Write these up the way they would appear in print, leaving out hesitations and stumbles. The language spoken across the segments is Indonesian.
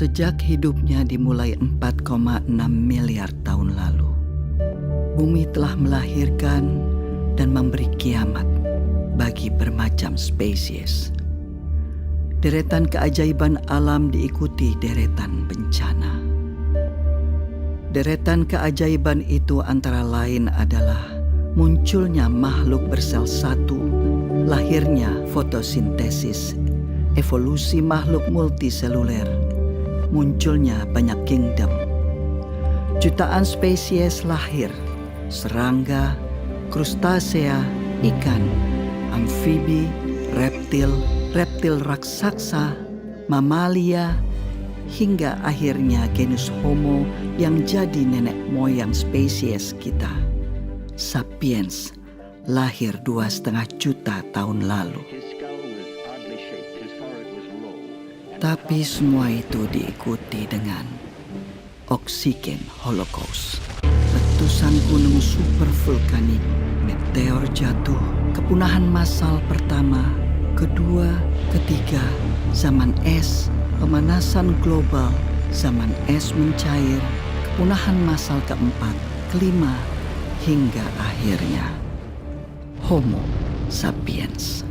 Sejak hidupnya dimulai 4,6 miliar tahun lalu, bumi telah melahirkan dan memberi kiamat bagi bermacam spesies. Deretan keajaiban alam diikuti deretan bencana. Deretan keajaiban itu antara lain adalah munculnya makhluk bersel satu, lahirnya fotosintesis, evolusi makhluk multiseluler, munculnya banyak kingdom. Jutaan spesies lahir, serangga, krustasea, ikan, amfibi, reptil raksasa, mamalia, hingga akhirnya genus Homo yang jadi nenek moyang spesies kita. Sapiens lahir 2,5 juta tahun lalu. Tapi semua itu diikuti dengan oksigen holocaust. Letusan gunung supervulkanik, meteor jatuh, kepunahan massal pertama, kedua, ketiga, zaman es, pemanasan global, zaman es mencair, kepunahan massal keempat, kelima, hingga akhirnya Homo sapiens.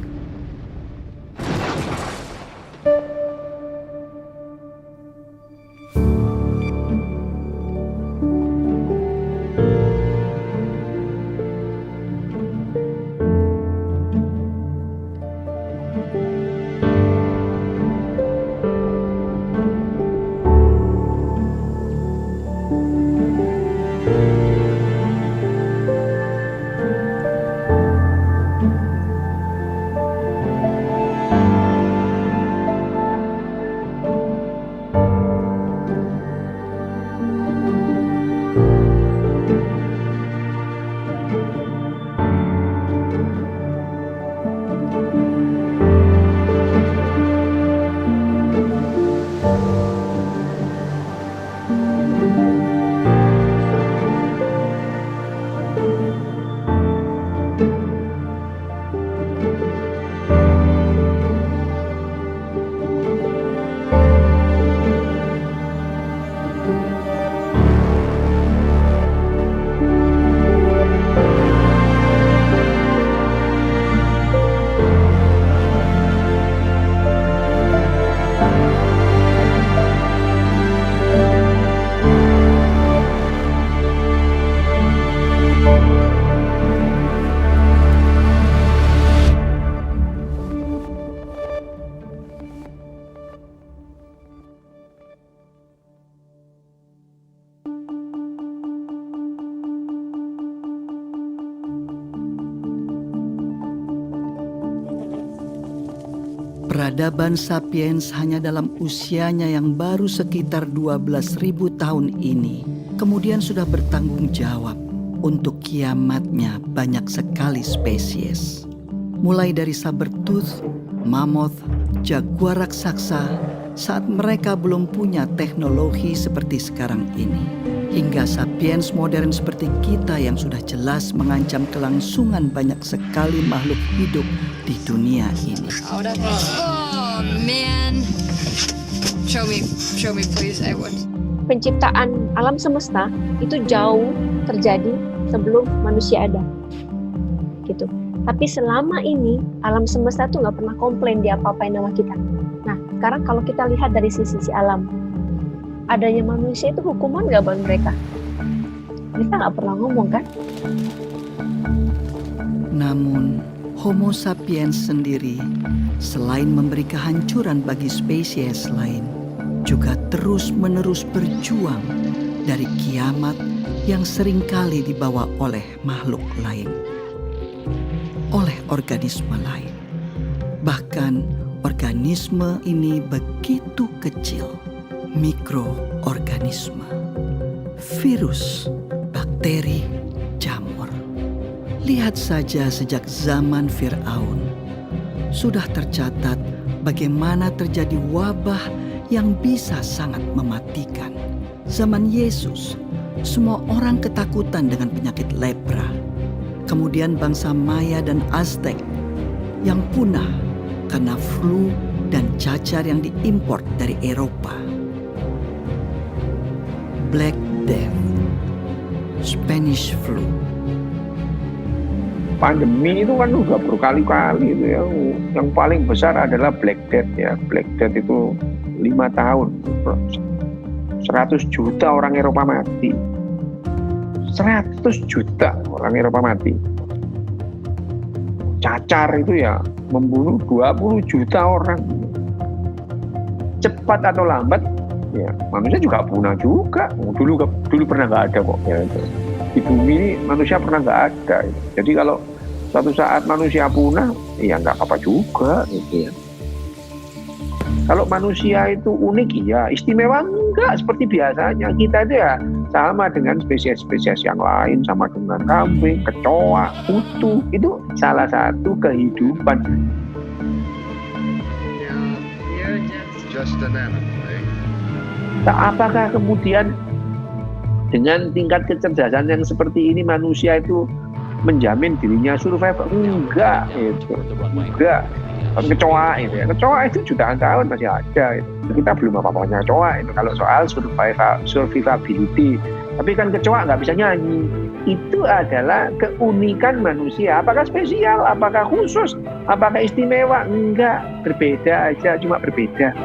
Peradaban sapiens hanya dalam usianya yang baru sekitar 12.000 tahun ini kemudian sudah bertanggung jawab untuk kiamatnya banyak sekali spesies. Mulai dari sabertooth, mammoth, jaguar raksasa saat mereka belum punya teknologi seperti sekarang ini, hingga sapiens modern seperti kita yang sudah jelas mengancam kelangsungan banyak sekali makhluk hidup di dunia ini. Oh man, show me please, I would. Penciptaan alam semesta itu jauh terjadi sebelum manusia ada, gitu. Tapi selama ini alam semesta tuh nggak pernah komplain dia apa-apain sama kita. Nah, sekarang kalau kita lihat dari sisi alam, adanya manusia itu hukuman nggak buat mereka? Mereka nggak pernah ngomong kan? Namun, Homo sapiens sendiri selain memberi kehancuran bagi spesies lain, juga terus-menerus berjuang dari kiamat yang seringkali dibawa oleh makhluk lain, oleh organisme lain. Bahkan organisme ini begitu kecil, mikroorganisme, virus, bakteri, jamur. Lihat saja sejak zaman Fir'aun, sudah tercatat bagaimana terjadi wabah yang bisa sangat mematikan. Zaman Yesus, semua orang ketakutan dengan penyakit lepra. Kemudian bangsa Maya dan Aztec yang punah karena flu dan cacar yang diimpor dari Eropa. Black Death, Spanish Flu. Pandemi itu kan udah berkali-kali itu ya. Yang paling besar adalah Black Death ya. Black Death itu 5 tahun. 100 juta orang Eropa mati. 100 juta orang Eropa mati. Cacar itu ya membunuh 20 juta orang. Cepat atau lambat ya manusia juga punah juga. Dulu pernah nggak ada kok ya. Di bumi ini manusia pernah nggak ada. Jadi kalau suatu saat manusia punah, ya nggak apa-apa juga gitu ya. Kalau manusia itu unik, ya istimewa enggak seperti biasanya. Kita itu ya sama dengan spesies-spesies yang lain, sama dengan kambing, kecoa, kutu. Itu salah satu kehidupan. Just an animal, eh? Apakah kemudian dengan tingkat kecerdasan yang seperti ini manusia itu menjamin dirinya survive? Enggak, itu enggak. Kecoa itu ya, kecoa itu jutaan tahun masih ada. Itu. Kita belum apa-apanya kecoa itu kalau soal survivability. Tapi kan kecoa nggak bisa nyanyi. Itu adalah keunikan manusia. Apakah spesial? Apakah khusus? Apakah istimewa? Enggak, berbeda aja, cuma berbeda.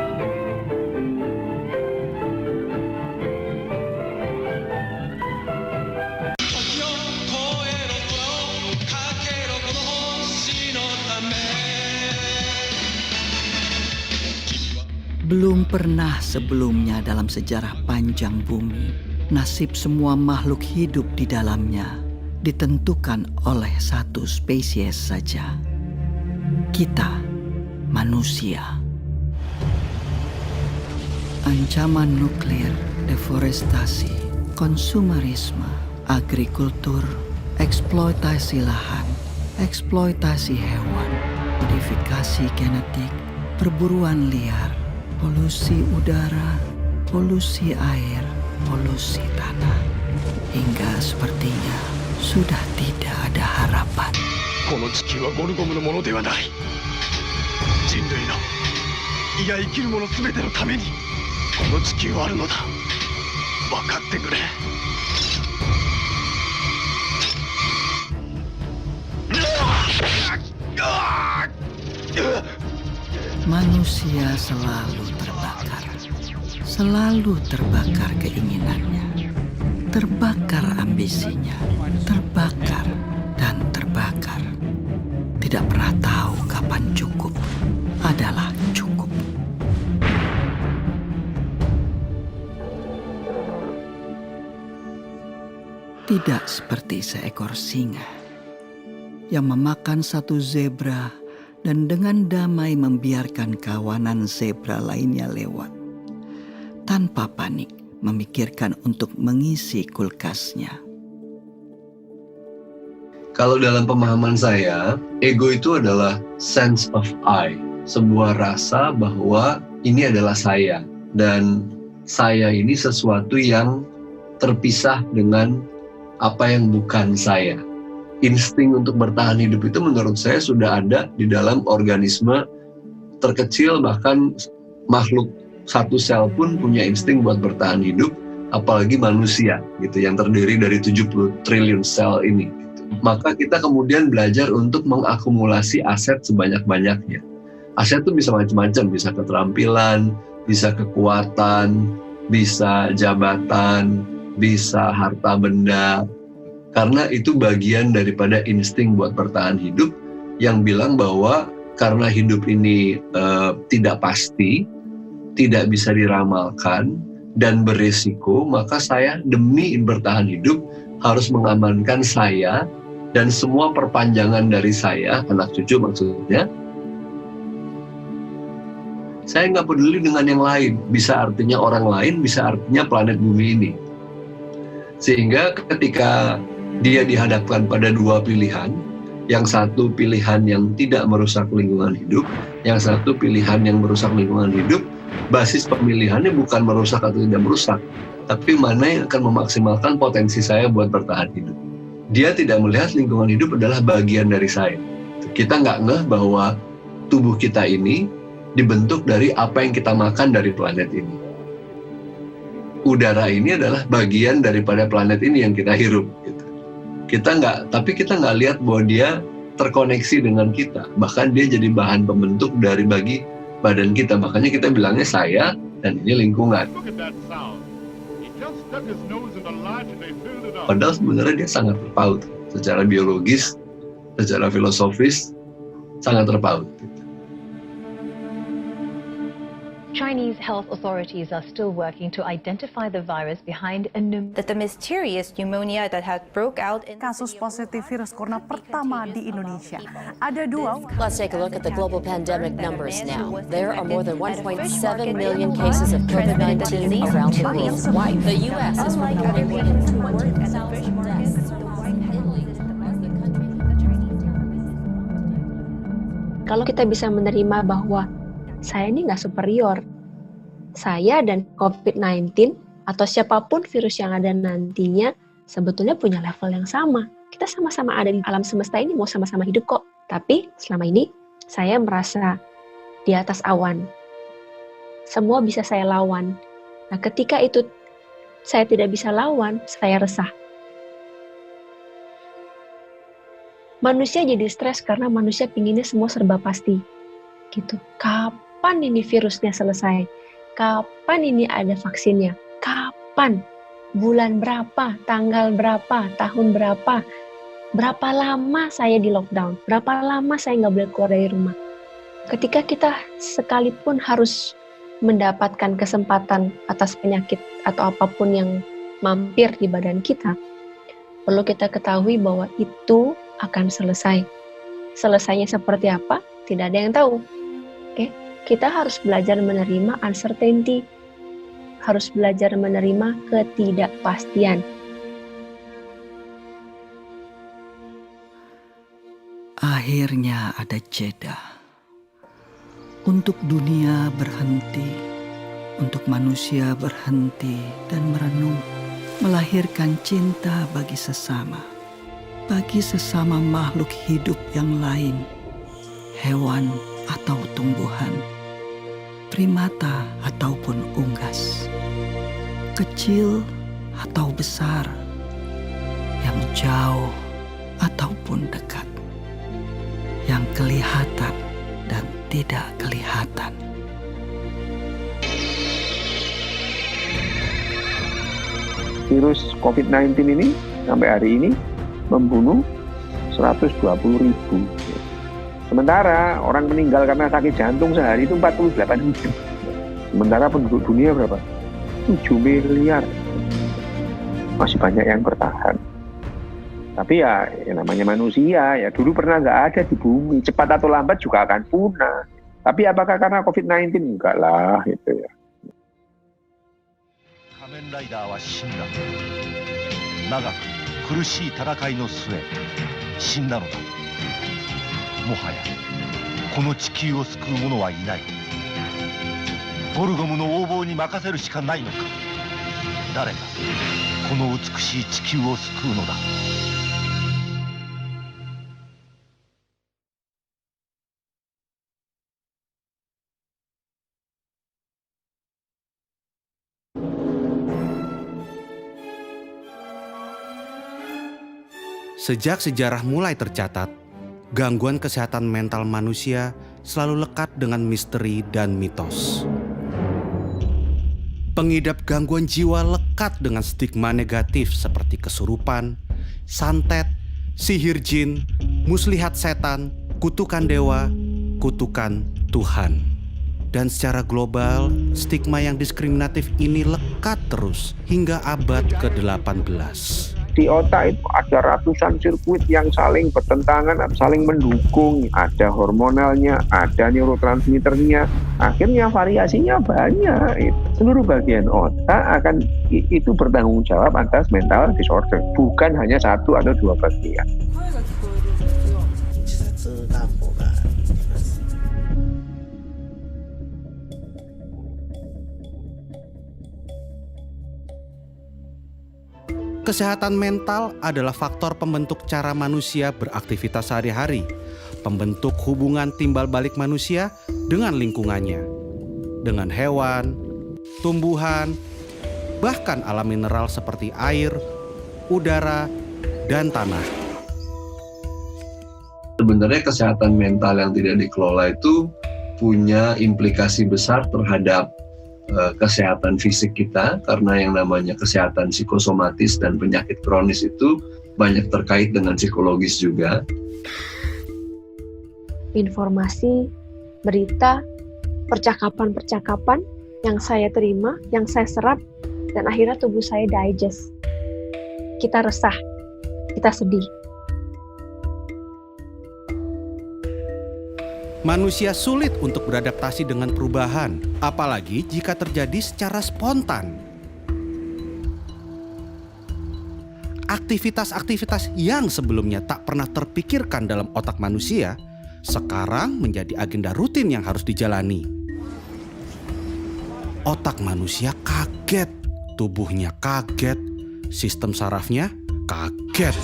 Belum pernah sebelumnya dalam sejarah panjang bumi, nasib semua makhluk hidup di dalamnya ditentukan oleh satu spesies saja. Kita, manusia. Ancaman nuklir, deforestasi, konsumerisme, agrikultur, eksploitasi lahan, eksploitasi hewan, modifikasi genetik, perburuan liar, polusi udara, polusi air, polusi tanah. Hingga sepertinya sudah tidak ada harapan. この地球はゴルゴムのものではない。人類の、いや生きる者すべてのためにこの地球はあるのだ。分かってくれ。Manusia selalu terbakar keinginannya, terbakar ambisinya, terbakar dan terbakar. Tidak pernah tahu kapan cukup adalah cukup. Tidak seperti seekor singa yang memakan satu zebra dan dengan damai membiarkan kawanan zebra lainnya lewat, tanpa panik memikirkan untuk mengisi kulkasnya. Kalau dalam pemahaman saya, ego itu adalah sense of I, sebuah rasa bahwa ini adalah saya, dan saya ini sesuatu yang terpisah dengan apa yang bukan saya. Insting untuk bertahan hidup itu menurut saya sudah ada di dalam organisme terkecil, bahkan makhluk satu sel pun punya insting buat bertahan hidup, apalagi manusia gitu yang terdiri dari 70 triliun sel ini gitu. Maka kita kemudian belajar untuk mengakumulasi aset sebanyak-banyaknya. Aset itu bisa macam-macam, bisa keterampilan, bisa kekuatan, bisa jabatan, bisa harta benda. Karena itu bagian daripada insting buat bertahan hidup yang bilang bahwa karena hidup ini tidak pasti, tidak bisa diramalkan, dan beresiko, maka saya demi bertahan hidup harus mengamankan saya dan semua perpanjangan dari saya, anak cucu maksudnya. Saya nggak peduli dengan yang lain, bisa artinya orang lain, bisa artinya planet bumi ini. Sehingga ketika dia dihadapkan pada dua pilihan, yang satu pilihan yang tidak merusak lingkungan hidup, yang satu pilihan yang merusak lingkungan hidup, basis pemilihannya bukan merusak atau tidak merusak, tapi mana yang akan memaksimalkan potensi saya buat bertahan hidup. Dia tidak melihat lingkungan hidup adalah bagian dari saya. Kita nggak ngeh bahwa tubuh kita ini dibentuk dari apa yang kita makan dari planet ini. udara ini adalah bagian daripada planet ini yang kita hirup. Gitu. Tapi kita nggak lihat bahwa dia terkoneksi dengan kita. Bahkan dia jadi bahan pembentuk dari bagi badan kita. Makanya kita bilangnya saya dan ini lingkungan. Padahal sebenarnya dia sangat terpaut. Secara biologis, secara filosofis, sangat terpaut. Chinese health authorities are still working to identify the virus behind a That the mysterious pneumonia that had broke out in Kasus positif virus corona pertama di Indonesia. Ada 2. Let's take a look at the global pandemic numbers now. There are more than 1.7 million cases of COVID-19 around the world. The U.S. is reporting more than 200,000 deaths. Kalau kita bisa menerima bahwa saya ini nggak superior, saya dan COVID-19 atau siapapun virus yang ada nantinya sebetulnya punya level yang sama. Kita sama-sama ada di alam semesta ini, mau sama-sama hidup kok. Tapi selama ini saya merasa di atas awan. Semua bisa saya lawan. Nah, ketika itu saya tidak bisa lawan, saya resah. Manusia jadi stres karena manusia pinginnya semua serba pasti. Gitu. Kapan ini virusnya selesai? Kapan ini ada vaksinnya? Kapan? Bulan berapa? Tanggal berapa? Tahun berapa? Berapa lama saya di lockdown? Berapa lama saya nggak boleh keluar dari rumah? Ketika kita sekalipun harus mendapatkan kesempatan atas penyakit atau apapun yang mampir di badan kita, perlu kita ketahui bahwa itu akan selesai. Selesainya seperti apa? Tidak ada yang tahu. Oke? Kita harus belajar menerima uncertainty, harus belajar menerima ketidakpastian. Akhirnya ada jeda. Untuk dunia berhenti, untuk manusia berhenti dan merenung, melahirkan cinta bagi sesama makhluk hidup yang lain, hewan atau tumbuhan, primata ataupun unggas, kecil atau besar, yang jauh ataupun dekat, yang kelihatan dan tidak kelihatan. Virus COVID-19 ini sampai hari ini membunuh 120.000. Sementara orang meninggal karena sakit jantung sehari itu 48.000. Sementara penduduk dunia berapa? 7 miliar. Masih banyak yang bertahan. Tapi ya namanya manusia, ya dulu pernah nggak ada di bumi. Cepat atau lambat juga akan punah. Tapi apakah karena COVID-19? Enggak lah, gitu ya. Kamen Rider wa shinda. Nagaku kurushii tarakai no sue shinda no da. Mohaya, この地球を救う者はいない。ゴルゴムの横暴に任せるしかないのか。誰がこの美しい地球を救うのだ。Sejak sejarah mulai tercatat, gangguan kesehatan mental manusia selalu lekat dengan misteri dan mitos. Pengidap gangguan jiwa lekat dengan stigma negatif seperti kesurupan, santet, sihir jin, muslihat setan, kutukan dewa, kutukan Tuhan. Dan secara global, stigma yang diskriminatif ini lekat terus hingga abad ke-18. Di otak itu ada ratusan sirkuit yang saling bertentangan, saling mendukung. Ada hormonalnya, ada neurotransmitternya. Akhirnya variasinya banyak. Seluruh bagian otak akan itu bertanggung jawab atas mental disorder. Bukan hanya satu atau dua bagian. Kesehatan mental adalah faktor pembentuk cara manusia beraktivitas sehari-hari, pembentuk hubungan timbal balik manusia dengan lingkungannya, dengan hewan, tumbuhan, bahkan alam mineral seperti air, udara, dan tanah. Sebenarnya kesehatan mental yang tidak dikelola itu punya implikasi besar terhadap kesehatan fisik kita, karena yang namanya kesehatan psikosomatis dan penyakit kronis itu banyak terkait dengan psikologis juga. Informasi, berita, percakapan-percakapan yang saya terima, yang saya serap, dan akhirnya tubuh saya digest. Kita resah, kita sedih. Manusia sulit untuk beradaptasi dengan perubahan, apalagi jika terjadi secara spontan. Aktivitas-aktivitas yang sebelumnya tak pernah terpikirkan dalam otak manusia, sekarang menjadi agenda rutin yang harus dijalani. Otak manusia kaget, tubuhnya kaget, sistem sarafnya kaget.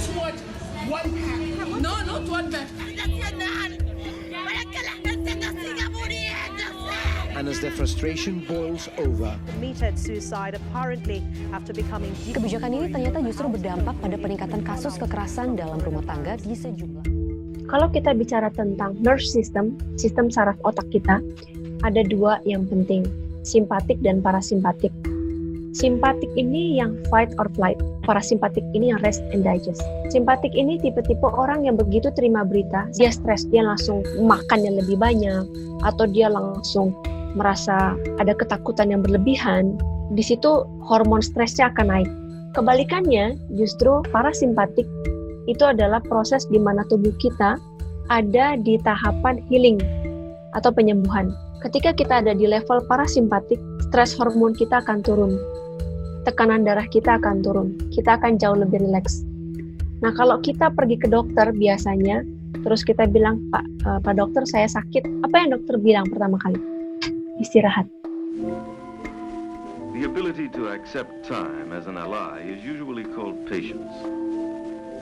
And as their frustration boils over, Committed suicide apparently after becoming. Kebijakan ini ternyata justru berdampak pada peningkatan kasus kekerasan dalam rumah tangga di sejumlah. Kalau kita bicara tentang nervous system, sistem saraf otak kita, ada dua yang penting, simpatik dan parasimpatik. Simpatik ini yang fight or flight, parasimpatik ini yang rest and digest. Simpatik ini tipe-tipe orang yang begitu terima berita, dia stres, dia langsung makan yang lebih banyak, atau dia langsung merasa ada ketakutan yang berlebihan. Di situ hormon stresnya akan naik. Kebalikannya, justru parasimpatik itu adalah proses di mana tubuh kita ada di tahapan healing atau penyembuhan. Ketika kita ada di level parasimpatik, stres hormon kita akan turun. Tekanan darah kita akan turun. Kita akan jauh lebih rileks. Nah, kalau kita pergi ke dokter biasanya, terus kita bilang, Pak dokter saya sakit. Apa yang dokter bilang pertama kali? Istirahat. The ability to accept time as an ally is usually called patience.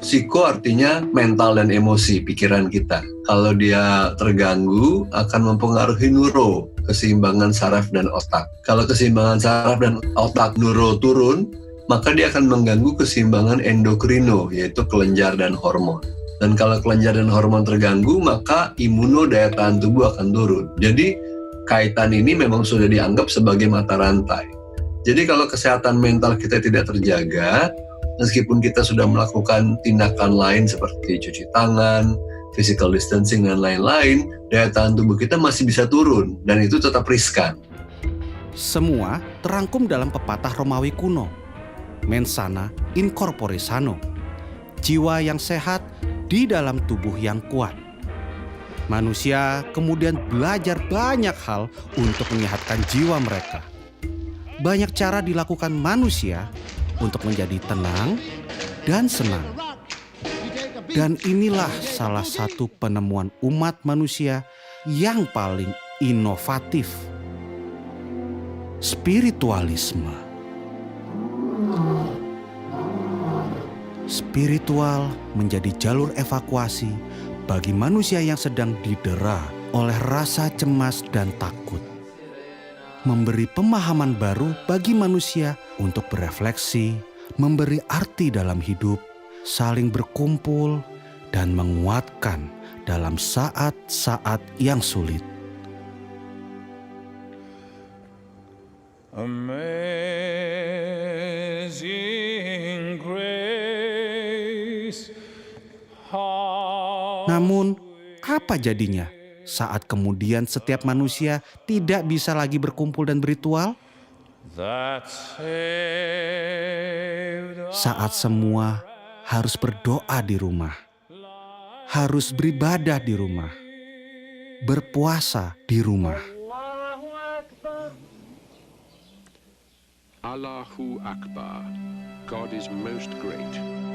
Psiko artinya mental dan emosi, pikiran kita. Kalau dia terganggu, akan mempengaruhi neuro, keseimbangan saraf dan otak. Kalau keseimbangan saraf dan otak neuro turun, maka dia akan mengganggu keseimbangan endokrino, yaitu kelenjar dan hormon. Dan kalau kelenjar dan hormon terganggu, maka imuno, daya tahan tubuh akan turun. Jadi, kaitan ini memang sudah dianggap sebagai mata rantai. Jadi kalau kesehatan mental kita tidak terjaga, meskipun kita sudah melakukan tindakan lain seperti cuci tangan, physical distancing, dan lain-lain, daya tahan tubuh kita masih bisa turun, dan itu tetap riskan. Semua terangkum dalam pepatah Romawi kuno, mens sana in corpore sano, jiwa yang sehat di dalam tubuh yang kuat. Manusia kemudian belajar banyak hal untuk menyehatkan jiwa mereka. Banyak cara dilakukan manusia untuk menjadi tenang dan senang. Dan inilah salah satu penemuan umat manusia yang paling inovatif. Spiritualisme. Spiritual menjadi jalur evakuasi bagi manusia yang sedang didera oleh rasa cemas dan takut. Memberi pemahaman baru bagi manusia untuk berefleksi, memberi arti dalam hidup, saling berkumpul, dan menguatkan dalam saat-saat yang sulit. Amazing grace. Namun, apa jadinya saat kemudian setiap manusia tidak bisa lagi berkumpul dan berritual? Saat semua harus berdoa di rumah, harus beribadah di rumah, berpuasa di rumah. Allahu Akbar. God is most great.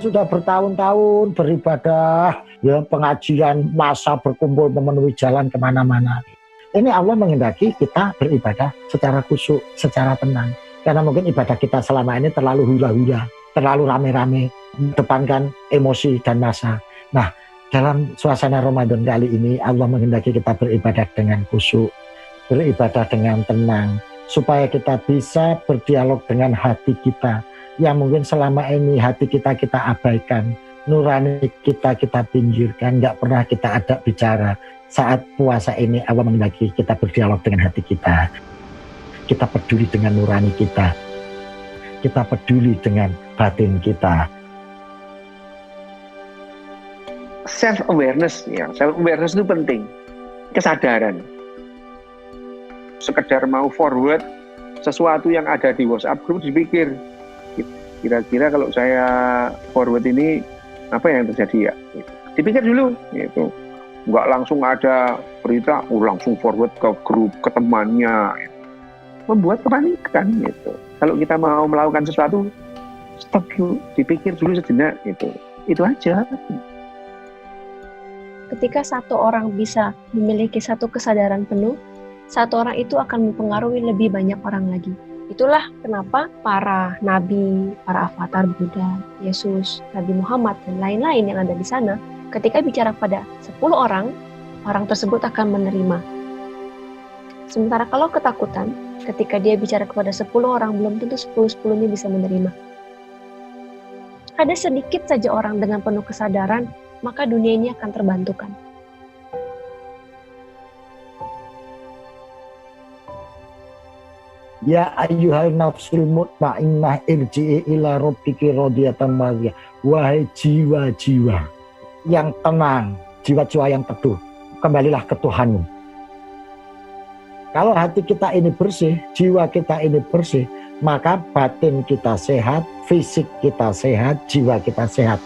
Sudah bertahun-tahun beribadah, ya pengajian, masa berkumpul memenuhi jalan kemana-mana. Ini Allah menghendaki kita beribadah secara khusyuk, secara tenang. Karena mungkin ibadah kita selama ini terlalu hura-hura, terlalu rame-rame, depankan emosi dan masa. Nah, dalam suasana Ramadan kali ini Allah menghendaki kita beribadah dengan khusyuk, beribadah dengan tenang, supaya kita bisa berdialog dengan hati kita yang mungkin selama ini hati kita abaikan, nurani kita pinggirkan, nggak pernah kita ajak bicara. Saat puasa ini Allah menghendaki kita berdialog dengan hati kita peduli dengan nurani kita peduli dengan batin kita. Self awareness itu penting, kesadaran. Sekedar mau forward sesuatu yang ada di WhatsApp group, dipikir kira-kira kalau saya forward ini apa yang terjadi ya, dipikir dulu gitu. Nggak langsung ada berita langsung forward ke grup, ke temannya, membuat kepanikan gitu. Kalau kita mau melakukan sesuatu, stop dulu, dipikir dulu sejenak gitu. Itu aja. Ketika satu orang bisa memiliki satu kesadaran penuh, satu orang itu akan mempengaruhi lebih banyak orang lagi. Itulah kenapa para nabi, para avatar Buddha, Yesus, Nabi Muhammad, dan lain-lain yang ada di sana, ketika bicara pada 10 orang, orang tersebut akan menerima. Sementara kalau ketakutan, ketika dia bicara kepada 10 orang, belum tentu 10-10-nya bisa menerima. Ada sedikit saja orang dengan penuh kesadaran, maka dunia ini akan terbantukan. Ya ayyuhal nafsul mutmainnah irji'i ila rabbiki radiyatan mardiyah. Wahai jiwa-jiwa yang tenang, jiwa-jiwa yang teduh, kembalilah ke Tuhanmu. Kalau hati kita ini bersih, jiwa kita ini bersih, maka batin kita sehat, fisik kita sehat, jiwa kita sehat.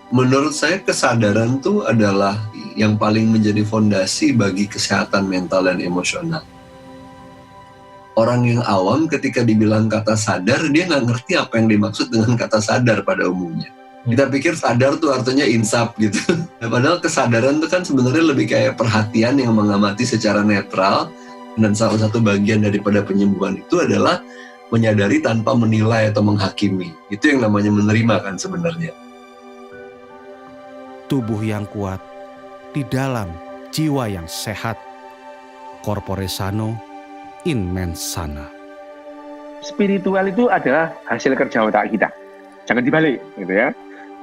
Menurut saya kesadaran itu adalah yang paling menjadi fondasi bagi kesehatan mental dan emosional. Orang yang awam ketika dibilang kata sadar, dia nggak ngerti apa yang dimaksud dengan kata sadar pada umumnya. Kita pikir sadar tuh artinya insaf gitu. Padahal kesadaran itu kan sebenarnya lebih kayak perhatian yang mengamati secara netral, dan salah satu bagian daripada penyembuhan itu adalah menyadari tanpa menilai atau menghakimi. Itu yang namanya menerima kan sebenarnya. Tubuh yang kuat di dalam jiwa yang sehat. Corpore sano in mens sana. Spiritual itu adalah hasil kerja otak kita. Jangan dibalik, gitu ya.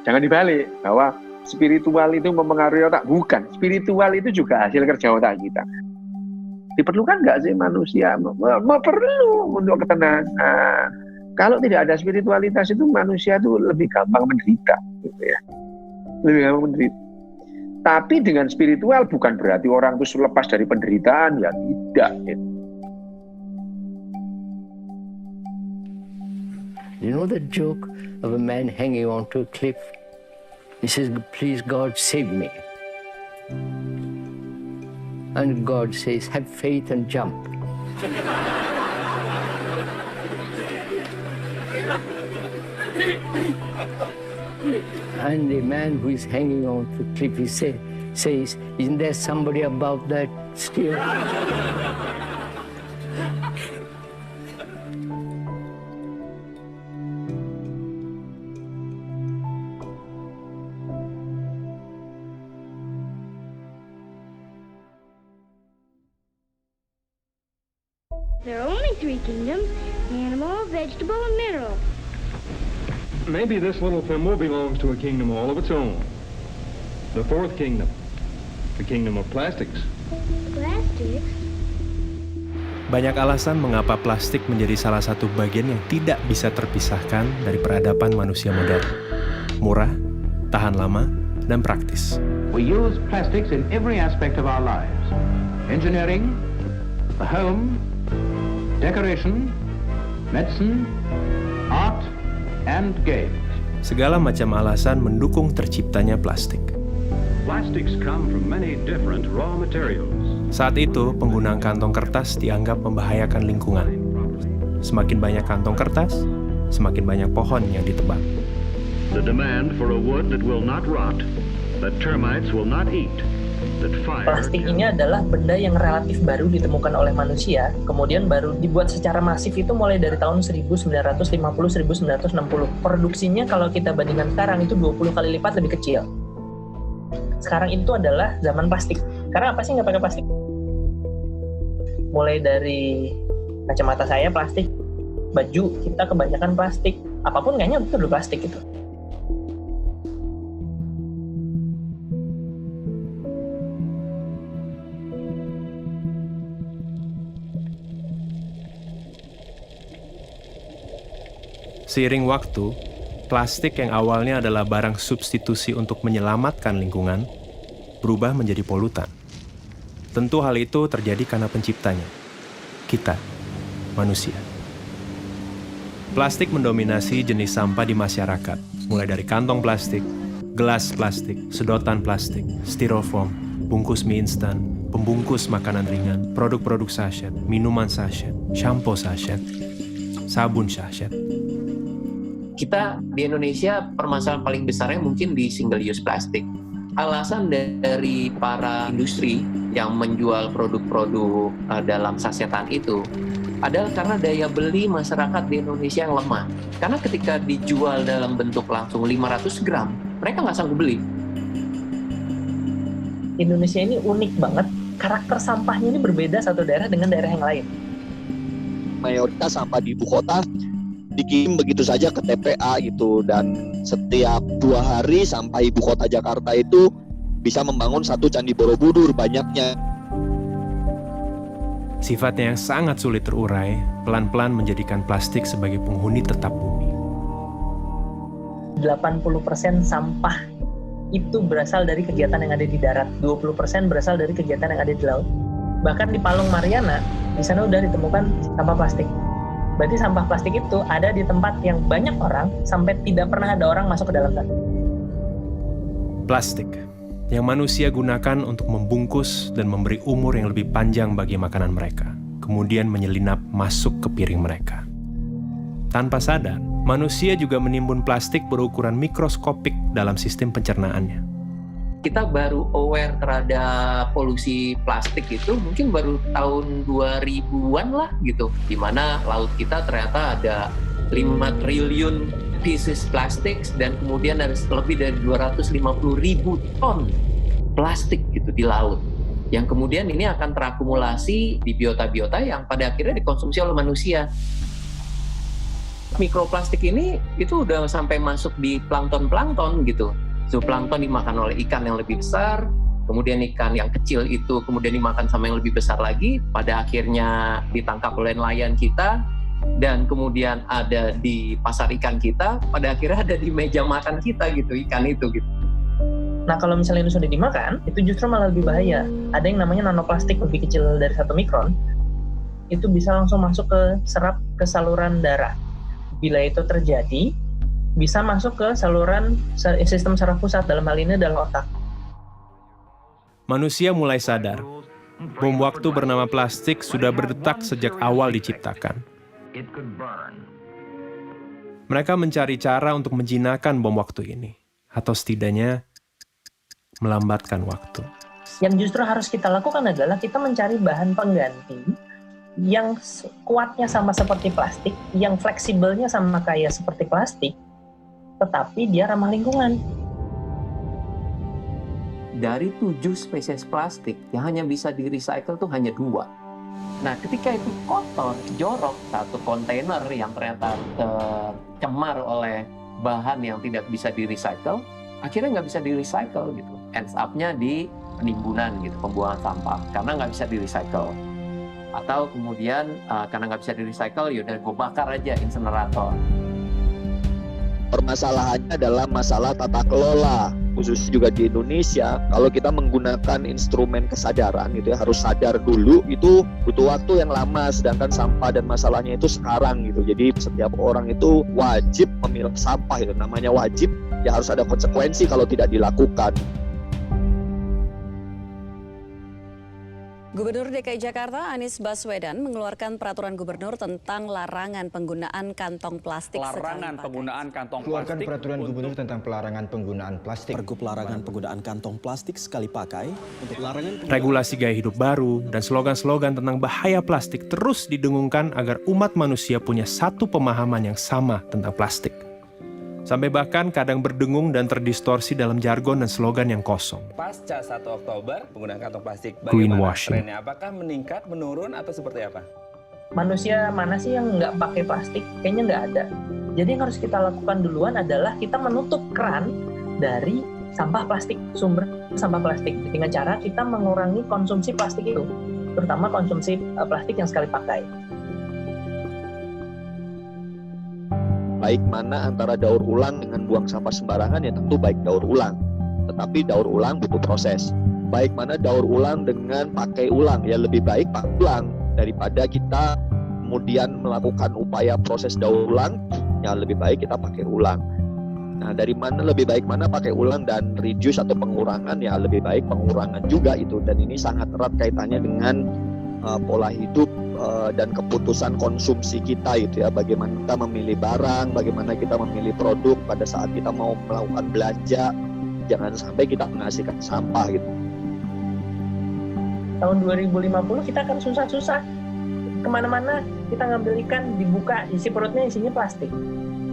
Jangan dibalik bahwa spiritual itu mempengaruhi otak. Bukan, spiritual itu juga hasil kerja otak kita. Diperlukan nggak sih manusia? Perlu untuk ketenangan. Kalau tidak ada spiritualitas itu manusia itu lebih gampang menderita, gitu ya. Lebih gampang menderita. Tapi dengan spiritual bukan berarti orang itu lepas dari penderitaan, ya tidak. Gitu. You know the joke of a man hanging onto a cliff? He says, "Please God, save me." And God says, "Have faith and jump." And the man who is hanging on to the cliff, he says, "Isn't there somebody above that still?" There are only three kingdoms: animal, vegetable, and mineral. Maybe this little thimble belongs to a kingdom all of its own. The fourth kingdom, the kingdom of plastics. Plastics? Banyak alasan mengapa plastik menjadi salah satu bagian yang tidak bisa terpisahkan dari peradaban manusia modern. Murah, tahan lama, dan praktis. We use plastics in every aspect of our lives. Engineering, the home, decoration, medicine, art, and games. Segala macam alasan mendukung terciptanya plastik. Plastics come from many different raw materials. Saat itu, penggunaan kantong kertas dianggap membahayakan lingkungan. Semakin banyak kantong kertas, semakin banyak pohon yang ditebang. The demand for a wood that will not rot, that termites will not eat. Plastik ini adalah benda yang relatif baru ditemukan oleh manusia, kemudian baru dibuat secara masif itu mulai dari tahun 1950-1960. Produksinya kalau kita bandingkan sekarang itu 20 kali lipat lebih kecil. Sekarang itu adalah zaman plastik. Karena apa sih nggak pakai plastik? mulai dari kacamata saya plastik, baju kita kebanyakan plastik, apapun kayaknya itu udah plastik gitu. Seiring waktu, plastik yang awalnya adalah barang substitusi untuk menyelamatkan lingkungan berubah menjadi polutan. Tentu hal itu terjadi karena penciptanya, kita, manusia. Plastik mendominasi jenis sampah di masyarakat, mulai dari kantong plastik, gelas plastik, sedotan plastik, styrofoam, bungkus mie instan, pembungkus makanan ringan, produk-produk sachet, minuman sachet, shampoo sachet, sabun sachet. Kita di Indonesia permasalahan paling besarnya mungkin di single use plastik. Alasan dari para industri yang menjual produk-produk dalam sasetan itu adalah karena daya beli masyarakat di Indonesia yang lemah. Karena ketika dijual dalam bentuk langsung 500 gram, mereka nggak sanggup beli. Indonesia ini unik banget, karakter sampahnya ini berbeda satu daerah dengan daerah yang lain. Mayoritas sampah di ibu kota dikirim begitu saja ke TPA gitu, dan setiap 2 hari sampah ibu kota Jakarta itu bisa membangun 1 candi Borobudur banyaknya. Sifatnya yang sangat sulit terurai, pelan-pelan menjadikan plastik sebagai penghuni tetap bumi. 80% sampah itu berasal dari kegiatan yang ada di darat, 20% berasal dari kegiatan yang ada di laut. Bahkan di Palung Mariana, di sana udah ditemukan sampah plastik. Berarti sampah plastik itu ada di tempat yang banyak orang sampai tidak pernah ada orang masuk ke dalam sana. Plastik yang manusia gunakan untuk membungkus dan memberi umur yang lebih panjang bagi makanan mereka, kemudian menyelinap masuk ke piring mereka. Tanpa sadar, manusia juga menimbun plastik berukuran mikroskopik dalam sistem pencernaannya. Kita baru aware terhadap polusi plastik itu mungkin baru tahun 2000-an lah gitu, di mana laut kita ternyata ada 5 triliun pieces plastik dan kemudian ada lebih dari 250.000 ton plastik gitu di laut, yang kemudian ini akan terakumulasi di biota-biota yang pada akhirnya dikonsumsi oleh manusia. Mikroplastik ini itu udah sampai masuk di plankton gitu. Zooplankton dimakan oleh ikan yang lebih besar, kemudian ikan yang kecil itu kemudian dimakan sama yang lebih besar lagi, pada akhirnya ditangkap oleh nelayan kita, dan kemudian ada di pasar ikan kita, pada akhirnya ada di meja makan kita gitu, ikan itu gitu. Nah kalau misalnya ini sudah dimakan, itu justru malah lebih bahaya. Ada yang namanya nanoplastik lebih kecil dari 1 mikron, itu bisa langsung masuk ke saluran darah. Bila itu terjadi, bisa masuk ke saluran sistem saraf pusat, dalam hal ini adalah otak. Manusia mulai sadar, bom waktu bernama plastik sudah berdetak sejak awal diciptakan. Mereka mencari cara untuk menjinakkan bom waktu ini, atau setidaknya melambatkan waktu. Yang justru harus kita lakukan adalah kita mencari bahan pengganti yang kuatnya sama seperti plastik, yang fleksibelnya sama kayak seperti plastik, tetapi dia ramah lingkungan. Dari 7 spesies plastik yang hanya bisa di-recycle tuh hanya 2. Nah, ketika itu kotor, jorok, 1 kontainer yang ternyata tercemar oleh bahan yang tidak bisa di-recycle, akhirnya nggak bisa di-recycle gitu. Ends up-nya di penimbunan gitu, pembuangan sampah, karena nggak bisa di-recycle. Atau kemudian karena nggak bisa di-recycle, yaudah gue bakar aja insenerator. Permasalahannya adalah masalah tata kelola, khususnya juga di Indonesia. Kalau kita menggunakan instrumen kesadaran gitu ya, harus sadar dulu, itu butuh waktu yang lama, sedangkan sampah dan masalahnya itu sekarang gitu. Jadi setiap orang itu wajib memilah sampah, itu namanya wajib, ya harus ada konsekuensi kalau tidak dilakukan. Gubernur DKI Jakarta Anies Baswedan mengeluarkan peraturan gubernur tentang larangan penggunaan kantong plastik. Larangan penggunaan kantong plastik. Keluarkan peraturan gubernur tentang pelarangan penggunaan plastik. Pergub larangan penggunaan kantong plastik sekali pakai. Untuk larangan regulasi gaya hidup baru dan slogan-slogan tentang bahaya plastik terus didengungkan agar umat manusia punya satu pemahaman yang sama tentang plastik. Sampai bahkan kadang berdengung dan terdistorsi dalam jargon dan slogan yang kosong. Pasca 1 Oktober, penggunaan kantong plastik Greenwashing. trennya? Apakah meningkat, menurun, atau seperti apa? Manusia mana sih yang nggak pakai plastik? Kayaknya nggak ada. Jadi yang harus kita lakukan duluan adalah kita menutup keran dari sampah plastik, sumber sampah plastik. Dengan cara kita mengurangi konsumsi plastik itu, terutama konsumsi plastik yang sekali pakai. Baik mana antara daur ulang dengan buang sampah sembarangan, ya tentu baik daur ulang. Tetapi daur ulang butuh proses. Baik mana daur ulang dengan pakai ulang, ya lebih baik pakai ulang daripada kita kemudian melakukan upaya proses daur ulang, ya lebih baik kita pakai ulang. Nah, dari mana lebih baik mana pakai ulang dan reduce atau pengurangan, ya lebih baik pengurangan juga itu. Dan ini sangat erat kaitannya dengan pola hidup dan keputusan konsumsi kita itu ya, bagaimana kita memilih barang, bagaimana kita memilih produk pada saat kita mau melakukan belanja, jangan sampai kita menghasilkan sampah gitu. Tahun 2050 kita akan susah-susah kemana-mana, kita ngambil ikan, dibuka isi perutnya isinya plastik,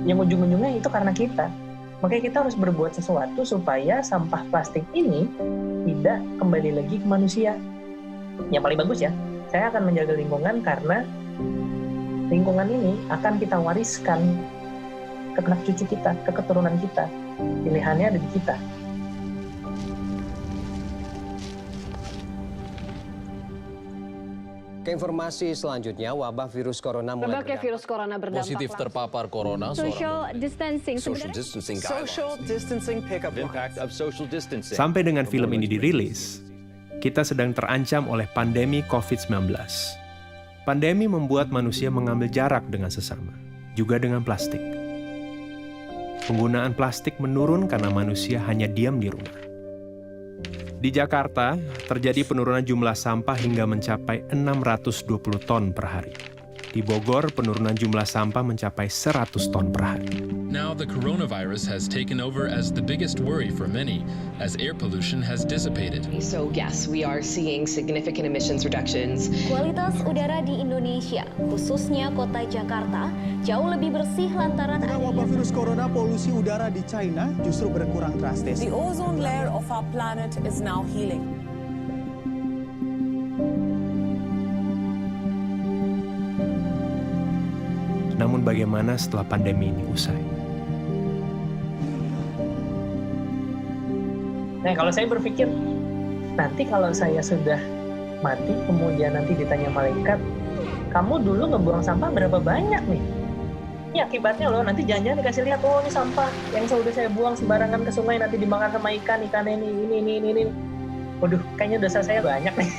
yang ujung-ujungnya itu karena kita. Makanya kita harus berbuat sesuatu supaya sampah plastik ini tidak kembali lagi ke manusia. Yang paling bagus ya, saya akan menjaga lingkungan karena lingkungan ini akan kita wariskan ke anak cucu kita, ke keturunan kita. Pilihannya ada di kita. Ke informasi selanjutnya, wabah virus corona mulai Berbagai virus corona berdampak positif terpapar corona. Social distancing. Social distancing pick up impact of social distancing. Sampai dengan film ini dirilis, kita sedang terancam oleh pandemi COVID-19. Pandemi membuat manusia mengambil jarak dengan sesama, juga dengan plastik. Penggunaan plastik menurun karena manusia hanya diam di rumah. Di Jakarta, terjadi penurunan jumlah sampah hingga mencapai 620 ton per hari. Di Bogor, penurunan jumlah sampah mencapai 100 ton per hari. Now the coronavirus has taken over as the biggest worry for many, as air pollution has dissipated. So yes, we are seeing significant emissions reductions. Kualitas udara di Indonesia, khususnya kota Jakarta, jauh lebih bersih lantaran wabah virus corona, polusi udara di China justru berkurang drastis. The ozone layer of our planet is now healing. Namun bagaimana setelah pandemi ini usai? Nah, kalau saya berpikir, nanti kalau saya sudah mati, kemudian nanti ditanya malaikat, kamu dulu ngebuang sampah berapa banyak nih? Ini akibatnya loh, nanti jangan-jangan dikasih lihat, oh ini sampah yang sudah saya buang sembarangan ke sungai, nanti dimakan sama ikan ini. Waduh, kayaknya dosa saya banyak nih.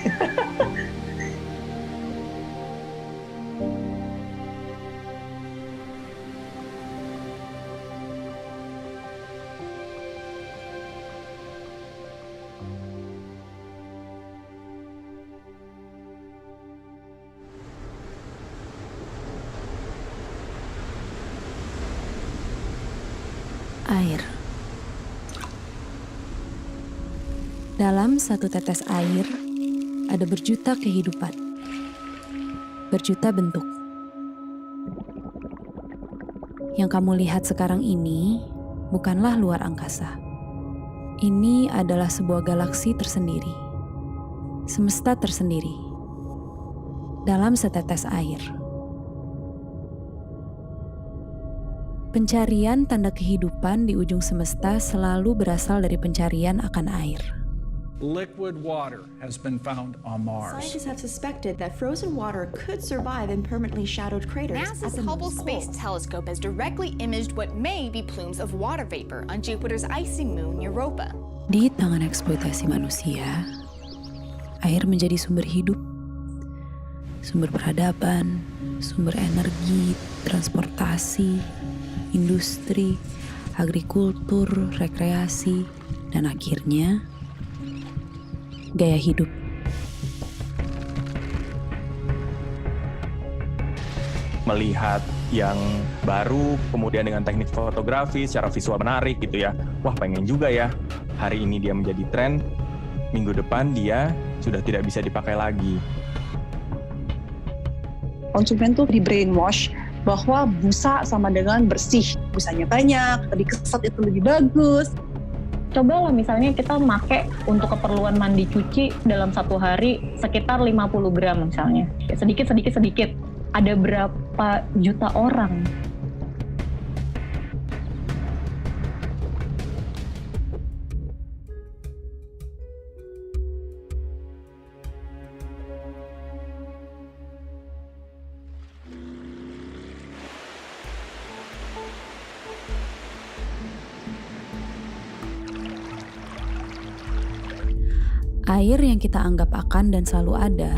Air. Dalam satu tetes air, ada berjuta kehidupan, berjuta bentuk. Yang kamu lihat sekarang ini bukanlah luar angkasa. Ini adalah sebuah galaksi tersendiri, semesta tersendiri, dalam setetes air. Pencarian tanda kehidupan di ujung semesta selalu berasal dari pencarian akan air. Liquid water has been found on Mars. Scientists have suspected that frozen water could survive in permanently shadowed craters. NASA's Hubble Space Telescope has directly imaged what may be plumes of water vapor on Jupiter's icy moon Europa. Di tangan eksploitasi manusia, air menjadi sumber hidup, sumber peradaban, sumber energi, transportasi, industri, agrikultur, rekreasi, dan akhirnya gaya hidup. Melihat yang baru, kemudian dengan teknik fotografi secara visual menarik gitu ya. Wah, pengen juga ya. Hari ini dia menjadi tren, minggu depan dia sudah tidak bisa dipakai lagi. Konsumen tuh di brainwash bahwa busa sama dengan bersih. Busanya banyak, dikeset itu lebih bagus. Cobalah misalnya kita pakai untuk keperluan mandi cuci dalam satu hari sekitar 50 gram misalnya. Sedikit. Ada berapa juta orang? Air yang kita anggap akan dan selalu ada,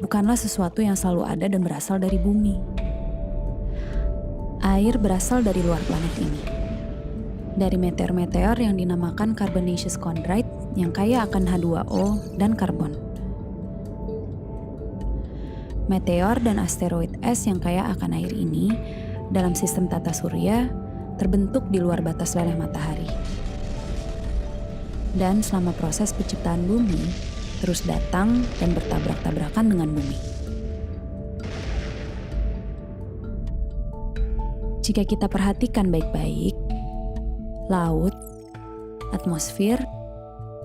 bukanlah sesuatu yang selalu ada dan berasal dari bumi. Air berasal dari luar planet ini. Dari meteor-meteor yang dinamakan carbonaceous chondrite yang kaya akan H2O dan karbon. Meteor dan asteroid es yang kaya akan air ini dalam sistem tata surya terbentuk di luar batas leleh matahari. Dan selama proses penciptaan bumi, terus datang dan bertabrak-tabrakan dengan bumi. Jika kita perhatikan baik-baik, laut, atmosfer,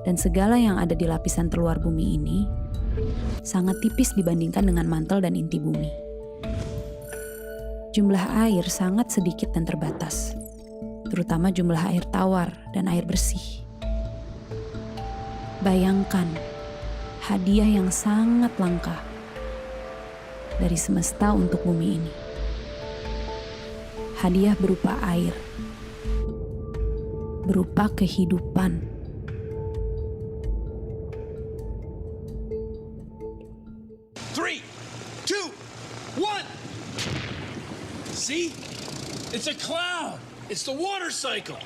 dan segala yang ada di lapisan terluar bumi ini sangat tipis dibandingkan dengan mantel dan inti bumi. Jumlah air sangat sedikit dan terbatas, terutama jumlah air tawar dan air bersih. Bayangkan, hadiah yang sangat langka dari semesta untuk bumi ini. Hadiah berupa air, berupa kehidupan. Three, two, one. See? It's a cloud. It's the water cycle.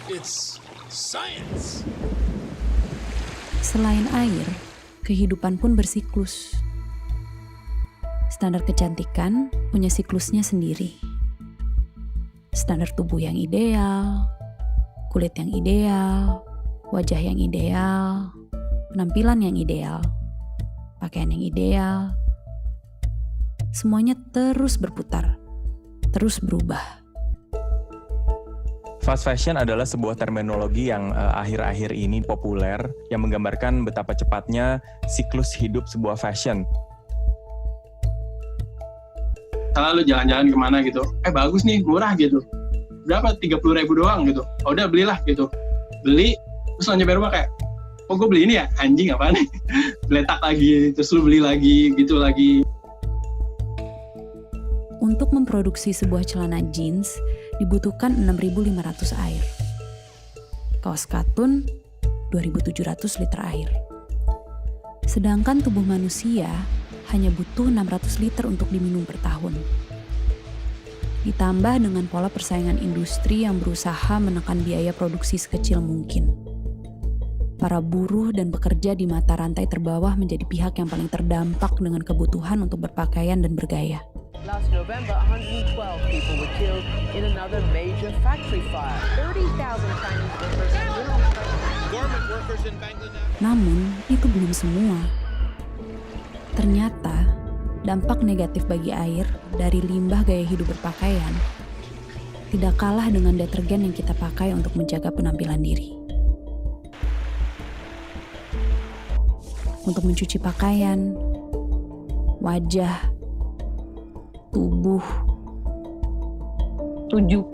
It's science. Selain air, kehidupan pun bersiklus. Standar kecantikan punya siklusnya sendiri. Standar tubuh yang ideal, kulit yang ideal, wajah yang ideal, penampilan yang ideal, pakaian yang ideal. Semuanya terus berputar, terus berubah. Fast fashion adalah sebuah terminologi yang akhir-akhir ini populer yang menggambarkan betapa cepatnya siklus hidup sebuah fashion. Kalau lu jalan-jalan kemana gitu, bagus nih, murah gitu. Berapa? 30.000 doang gitu. Oh, udah belilah gitu. Beli, terus lo nyampe rumah kayak, oh gue beli ini ya? Anjing apaan nih? Beletak lagi, terus lu beli lagi, gitu lagi. Untuk memproduksi sebuah celana jeans, dibutuhkan 6.500 air. Kaos katun, 2.700 liter air. Sedangkan tubuh manusia hanya butuh 600 liter untuk diminum per tahun. Ditambah dengan pola persaingan industri yang berusaha menekan biaya produksi sekecil mungkin. Para buruh dan pekerja di mata rantai terbawah menjadi pihak yang paling terdampak dengan kebutuhan untuk berpakaian dan bergaya. Last November, 112 people were killed in another major factory fire. 30,000 Chinese workers were on strike. Garment workers in Bangladesh. Namun, itu belum semua. Ternyata, dampak negatif bagi air dari limbah gaya hidup berpakaian tidak kalah dengan detergen yang kita pakai untuk menjaga penampilan diri. Untuk mencuci pakaian, wajah, tubuh. 70%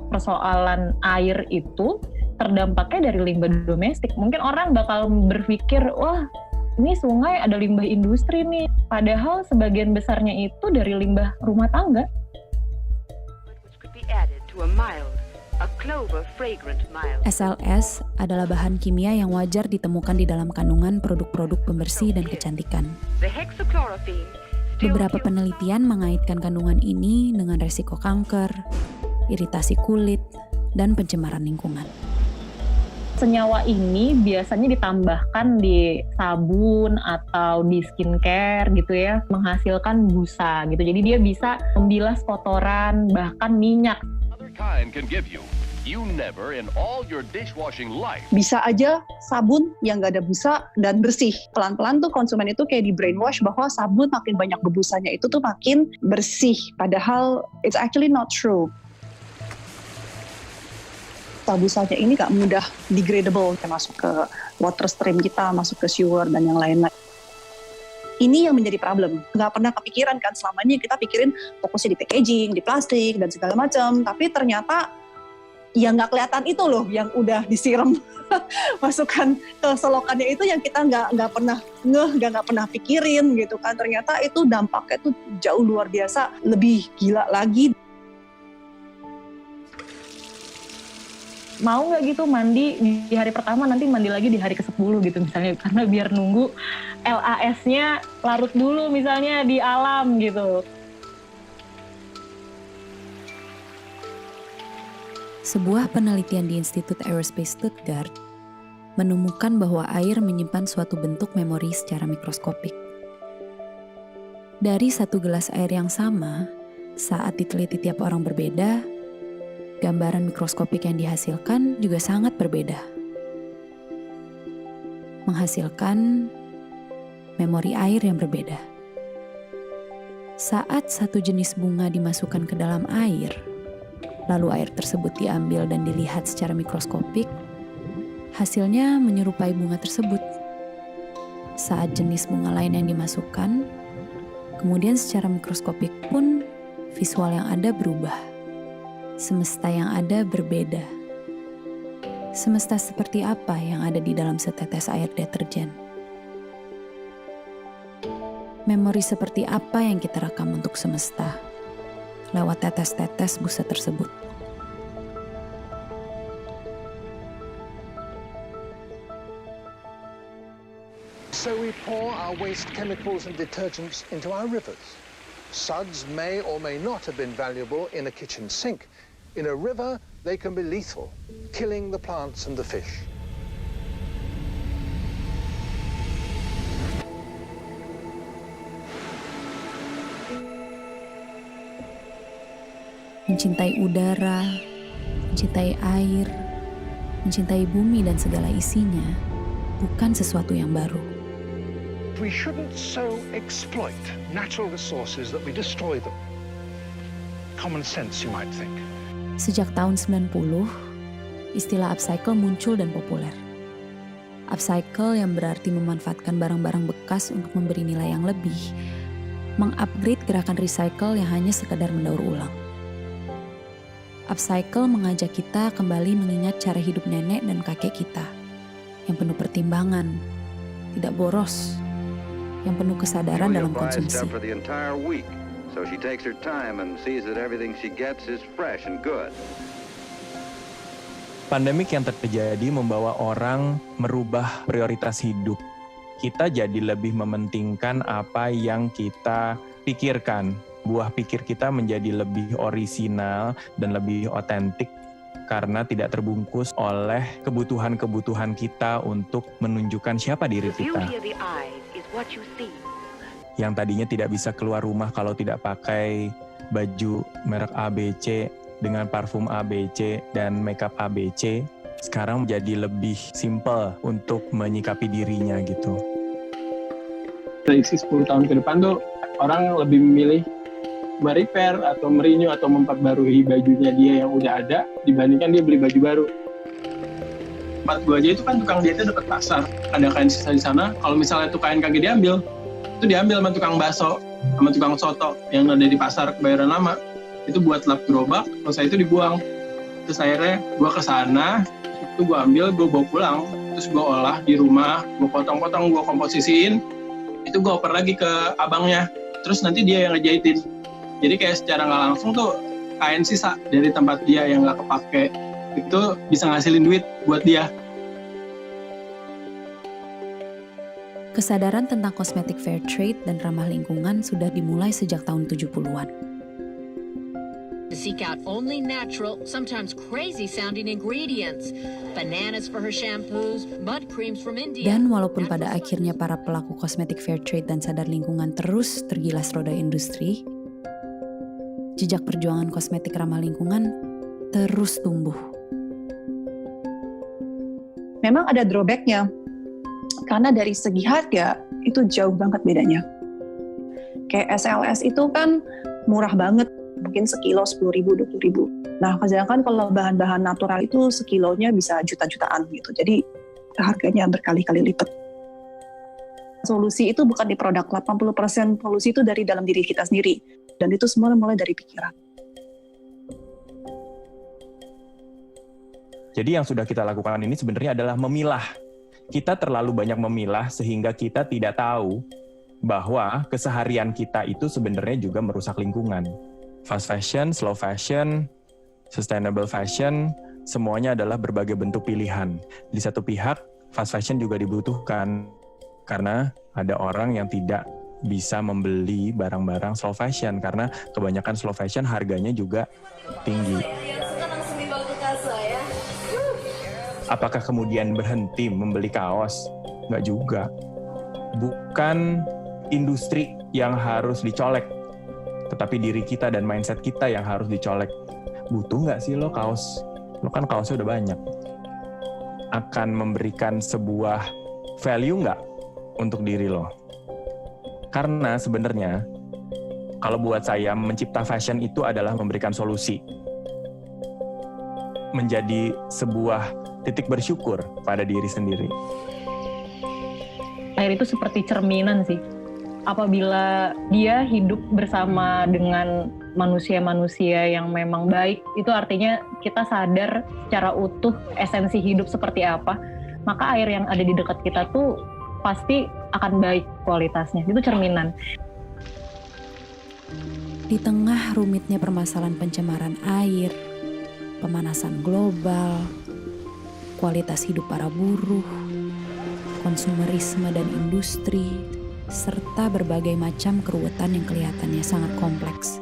persoalan air itu terdampaknya dari limbah domestik. Mungkin orang bakal berpikir, wah ini sungai ada limbah industri nih. Padahal sebagian besarnya itu dari limbah rumah tangga. SLS adalah bahan kimia yang wajar ditemukan di dalam kandungan produk-produk pembersih dan kecantikan. Beberapa penelitian mengaitkan kandungan ini dengan resiko kanker, iritasi kulit, dan pencemaran lingkungan. Senyawa ini biasanya ditambahkan di sabun atau di skincare gitu ya, menghasilkan busa gitu. Jadi dia bisa membilas kotoran, bahkan minyak. Other kind can give you you never in all your dishwashing life. Bisa aja sabun yang nggak ada busa dan bersih. Pelan-pelan tuh konsumen itu kayak di brainwash bahwa sabun makin banyak bebusanya itu tuh makin bersih. Padahal it's actually not true. Busanya ini nggak mudah degradable, kayak masuk ke water stream kita, masuk ke sewer dan yang lain-lain. Ini yang menjadi problem. Nggak pernah kepikiran kan, selama ini kita pikirin fokusnya di packaging, di plastik, dan segala macam. Tapi ternyata ya nggak kelihatan itu loh yang udah disiram masukkan ke selokannya itu yang kita nggak pernah nggak pernah pikirin gitu kan. Ternyata itu dampaknya tuh jauh luar biasa, lebih gila lagi. Mau nggak gitu mandi di hari pertama, nanti mandi lagi di hari ke-10 gitu misalnya, karena biar nunggu LAS-nya larut dulu misalnya di alam gitu. Sebuah penelitian di Institut Aerospace Stuttgart menemukan bahwa air menyimpan suatu bentuk memori secara mikroskopik. Dari satu gelas air yang sama, saat diteliti tiap orang berbeda, gambaran mikroskopik yang dihasilkan juga sangat berbeda. Menghasilkan memori air yang berbeda. Saat satu jenis bunga dimasukkan ke dalam air, lalu air tersebut diambil dan dilihat secara mikroskopik, hasilnya menyerupai bunga tersebut. Saat jenis bunga lain yang dimasukkan, kemudian secara mikroskopik pun visual yang ada berubah. Semesta yang ada berbeda. Semesta seperti apa yang ada di dalam setetes air deterjen? Memori seperti apa yang kita rekam untuk semesta lewat tetes-tetes busa tersebut? So we pour our waste chemicals and detergents into our rivers. Suds may or may not have been valuable in a kitchen sink. In a river, they can be lethal, killing the plants and the fish. Mencintai udara, mencintai air, mencintai bumi dan segala isinya bukan sesuatu yang baru. We shouldn't so exploit natural resources that we destroy them. Common sense, you might think. Sejak tahun 90, istilah upcycle muncul dan populer. Upcycle yang berarti memanfaatkan barang-barang bekas untuk memberi nilai yang lebih, mengupgrade gerakan recycle yang hanya sekadar mendaur ulang. Upcycle mengajak kita kembali mengingat cara hidup nenek dan kakek kita, yang penuh pertimbangan, tidak boros, yang penuh kesadaran dalam konsumsi. So she takes her time and sees that everything she gets is fresh and good. Pandemik yang terjadi membawa orang merubah prioritas hidup. Kita jadi lebih mementingkan apa yang kita pikirkan. Buah pikir kita menjadi lebih orisinal dan lebih otentik karena tidak terbungkus oleh kebutuhan-kebutuhan kita untuk menunjukkan siapa diri kita. Yang tadinya tidak bisa keluar rumah kalau tidak pakai baju merek ABC dengan parfum ABC dan makeup ABC, sekarang menjadi lebih simple untuk menyikapi dirinya gitu. Prediksi 10 tahun ke depan tuh orang lebih memilih merepair atau merenew atau memperbarui bajunya dia yang udah ada dibandingkan dia beli baju baru. Tempat gua aja itu kan tukang jahitnya dekat pasar, ada kain sisa di sana. Kalau misalnya tuh kain kagak diambil, itu diambil sama tukang bakso, sama tukang soto yang ada di pasar Kebayoran Lama. Itu buat lap gerobak, selesai itu dibuang. Terus akhirnya gue kesana, itu gue ambil, gue bawa pulang. Terus gue olah di rumah, gue potong-potong, gue komposisiin. Itu gue oper lagi ke abangnya. Terus nanti dia yang ngejahitin. Jadi kayak secara nggak langsung tuh kain sisa dari tempat dia yang nggak kepake. Itu bisa ngasilin duit buat dia. Kesadaran tentang kosmetik fair trade dan ramah lingkungan sudah dimulai sejak tahun 70-an. To seek out only natural, sometimes crazy-sounding ingredients. Bananas for her shampoos, mud creams from India. Dan walaupun pada akhirnya para pelaku kosmetik fair trade dan sadar lingkungan terus tergilas roda industri, jejak perjuangan kosmetik ramah lingkungan terus tumbuh. memang ada drawback-nya. Karena dari segi harga itu jauh banget bedanya. Kayak SLS itu kan murah banget, mungkin sekilo 10.000, 20.000. Nah, sedangkan kalau bahan-bahan natural itu sekilonya bisa juta-jutaan gitu. Jadi harganya berkali-kali lipat. Solusi itu bukan di produk, 80% solusi itu dari dalam diri kita sendiri. Dan itu semua mulai dari pikiran. Jadi yang sudah kita lakukan ini sebenarnya adalah memilah. Kita terlalu banyak memilah sehingga kita tidak tahu bahwa keseharian kita itu sebenarnya juga merusak lingkungan. Fast fashion, slow fashion, sustainable fashion, semuanya adalah berbagai bentuk pilihan. Di satu pihak, fast fashion juga dibutuhkan karena ada orang yang tidak bisa membeli barang-barang slow fashion karena kebanyakan slow fashion harganya juga tinggi. Apakah kemudian berhenti membeli kaos? Nggak juga. Bukan industri yang harus dicolek, tetapi diri kita dan mindset kita yang harus dicolek. Butuh nggak sih lo kaos? Lo kan kaosnya udah banyak. Akan memberikan sebuah value nggak untuk diri lo? Karena sebenarnya, kalau buat saya, mencipta fashion itu adalah memberikan solusi. Menjadi sebuah titik bersyukur pada diri sendiri. Air itu seperti cerminan sih. Apabila dia hidup bersama dengan manusia-manusia yang memang baik, itu artinya kita sadar secara utuh esensi hidup seperti apa, maka air yang ada di dekat kita tuh pasti akan baik kualitasnya. Itu cerminan. Di tengah rumitnya permasalahan pencemaran air, pemanasan global, kualitas hidup para buruh, konsumerisme dan industri, serta berbagai macam keruwetan yang kelihatannya sangat kompleks.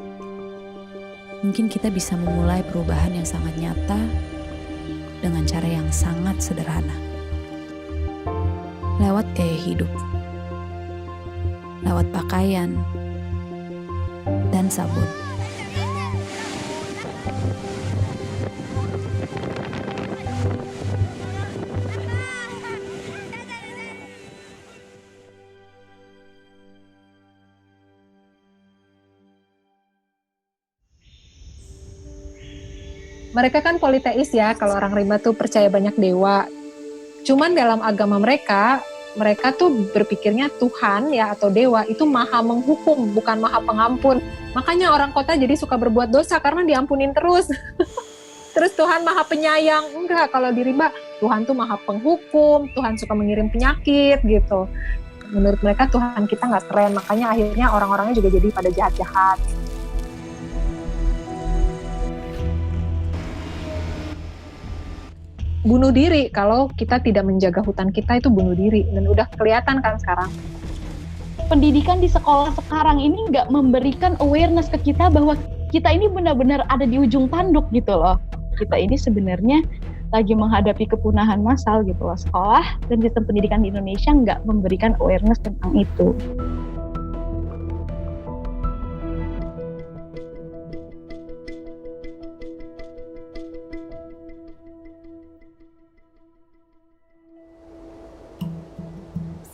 Mungkin kita bisa memulai perubahan yang sangat nyata dengan cara yang sangat sederhana. Lewat gaya hidup, lewat pakaian, dan sabun. Mereka kan politeis ya, kalau orang rimba tuh percaya banyak dewa. Cuman dalam agama mereka tuh berpikirnya Tuhan ya atau dewa itu maha menghukum, bukan maha pengampun. Makanya orang kota jadi suka berbuat dosa karena diampunin terus. Terus Tuhan maha penyayang. Enggak, kalau di rimba Tuhan tuh maha penghukum, Tuhan suka mengirim penyakit gitu. Menurut mereka Tuhan kita nggak keren, makanya akhirnya orang-orangnya juga jadi pada jahat-jahat. Bunuh diri, kalau kita tidak menjaga hutan kita itu bunuh diri, dan udah kelihatan kan sekarang. Pendidikan di sekolah sekarang ini nggak memberikan awareness ke kita bahwa kita ini benar-benar ada di ujung tanduk gitu loh. Kita ini sebenarnya lagi menghadapi kepunahan massal gitu loh. Sekolah dan sistem pendidikan di Indonesia nggak memberikan awareness tentang itu.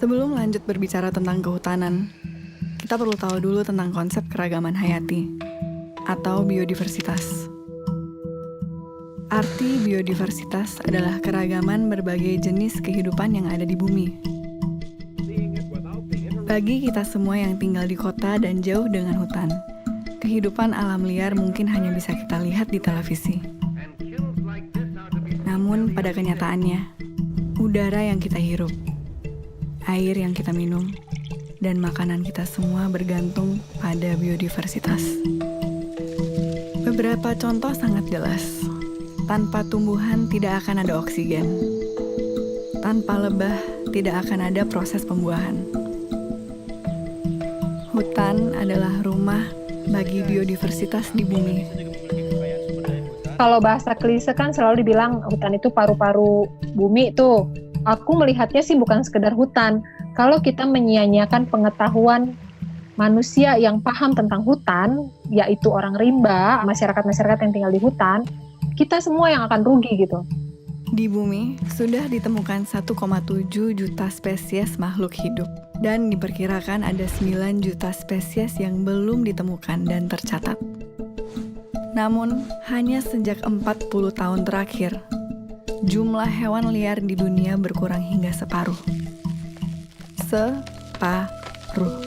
Sebelum lanjut berbicara tentang kehutanan, kita perlu tahu dulu tentang konsep keragaman hayati atau biodiversitas. Arti biodiversitas adalah keragaman berbagai jenis kehidupan yang ada di bumi. Bagi kita semua yang tinggal di kota dan jauh dengan hutan, kehidupan alam liar mungkin hanya bisa kita lihat di televisi. Namun pada kenyataannya, udara yang kita hirup, air yang kita minum, dan makanan kita semua bergantung pada biodiversitas. Beberapa contoh sangat jelas. Tanpa tumbuhan tidak akan ada oksigen. Tanpa lebah tidak akan ada proses pembuahan. Hutan adalah rumah bagi biodiversitas di bumi. Kalau bahasa klise kan selalu dibilang hutan itu paru-paru bumi tuh. Aku melihatnya sih bukan sekedar hutan. Kalau kita menyia-nyiakan pengetahuan manusia yang paham tentang hutan, yaitu orang rimba, masyarakat-masyarakat yang tinggal di hutan, kita semua yang akan rugi gitu. Di bumi sudah ditemukan 1,7 juta spesies makhluk hidup dan diperkirakan ada 9 juta spesies yang belum ditemukan dan tercatat. Namun, hanya sejak 40 tahun terakhir, jumlah hewan liar di dunia berkurang hingga separuh. Separuh.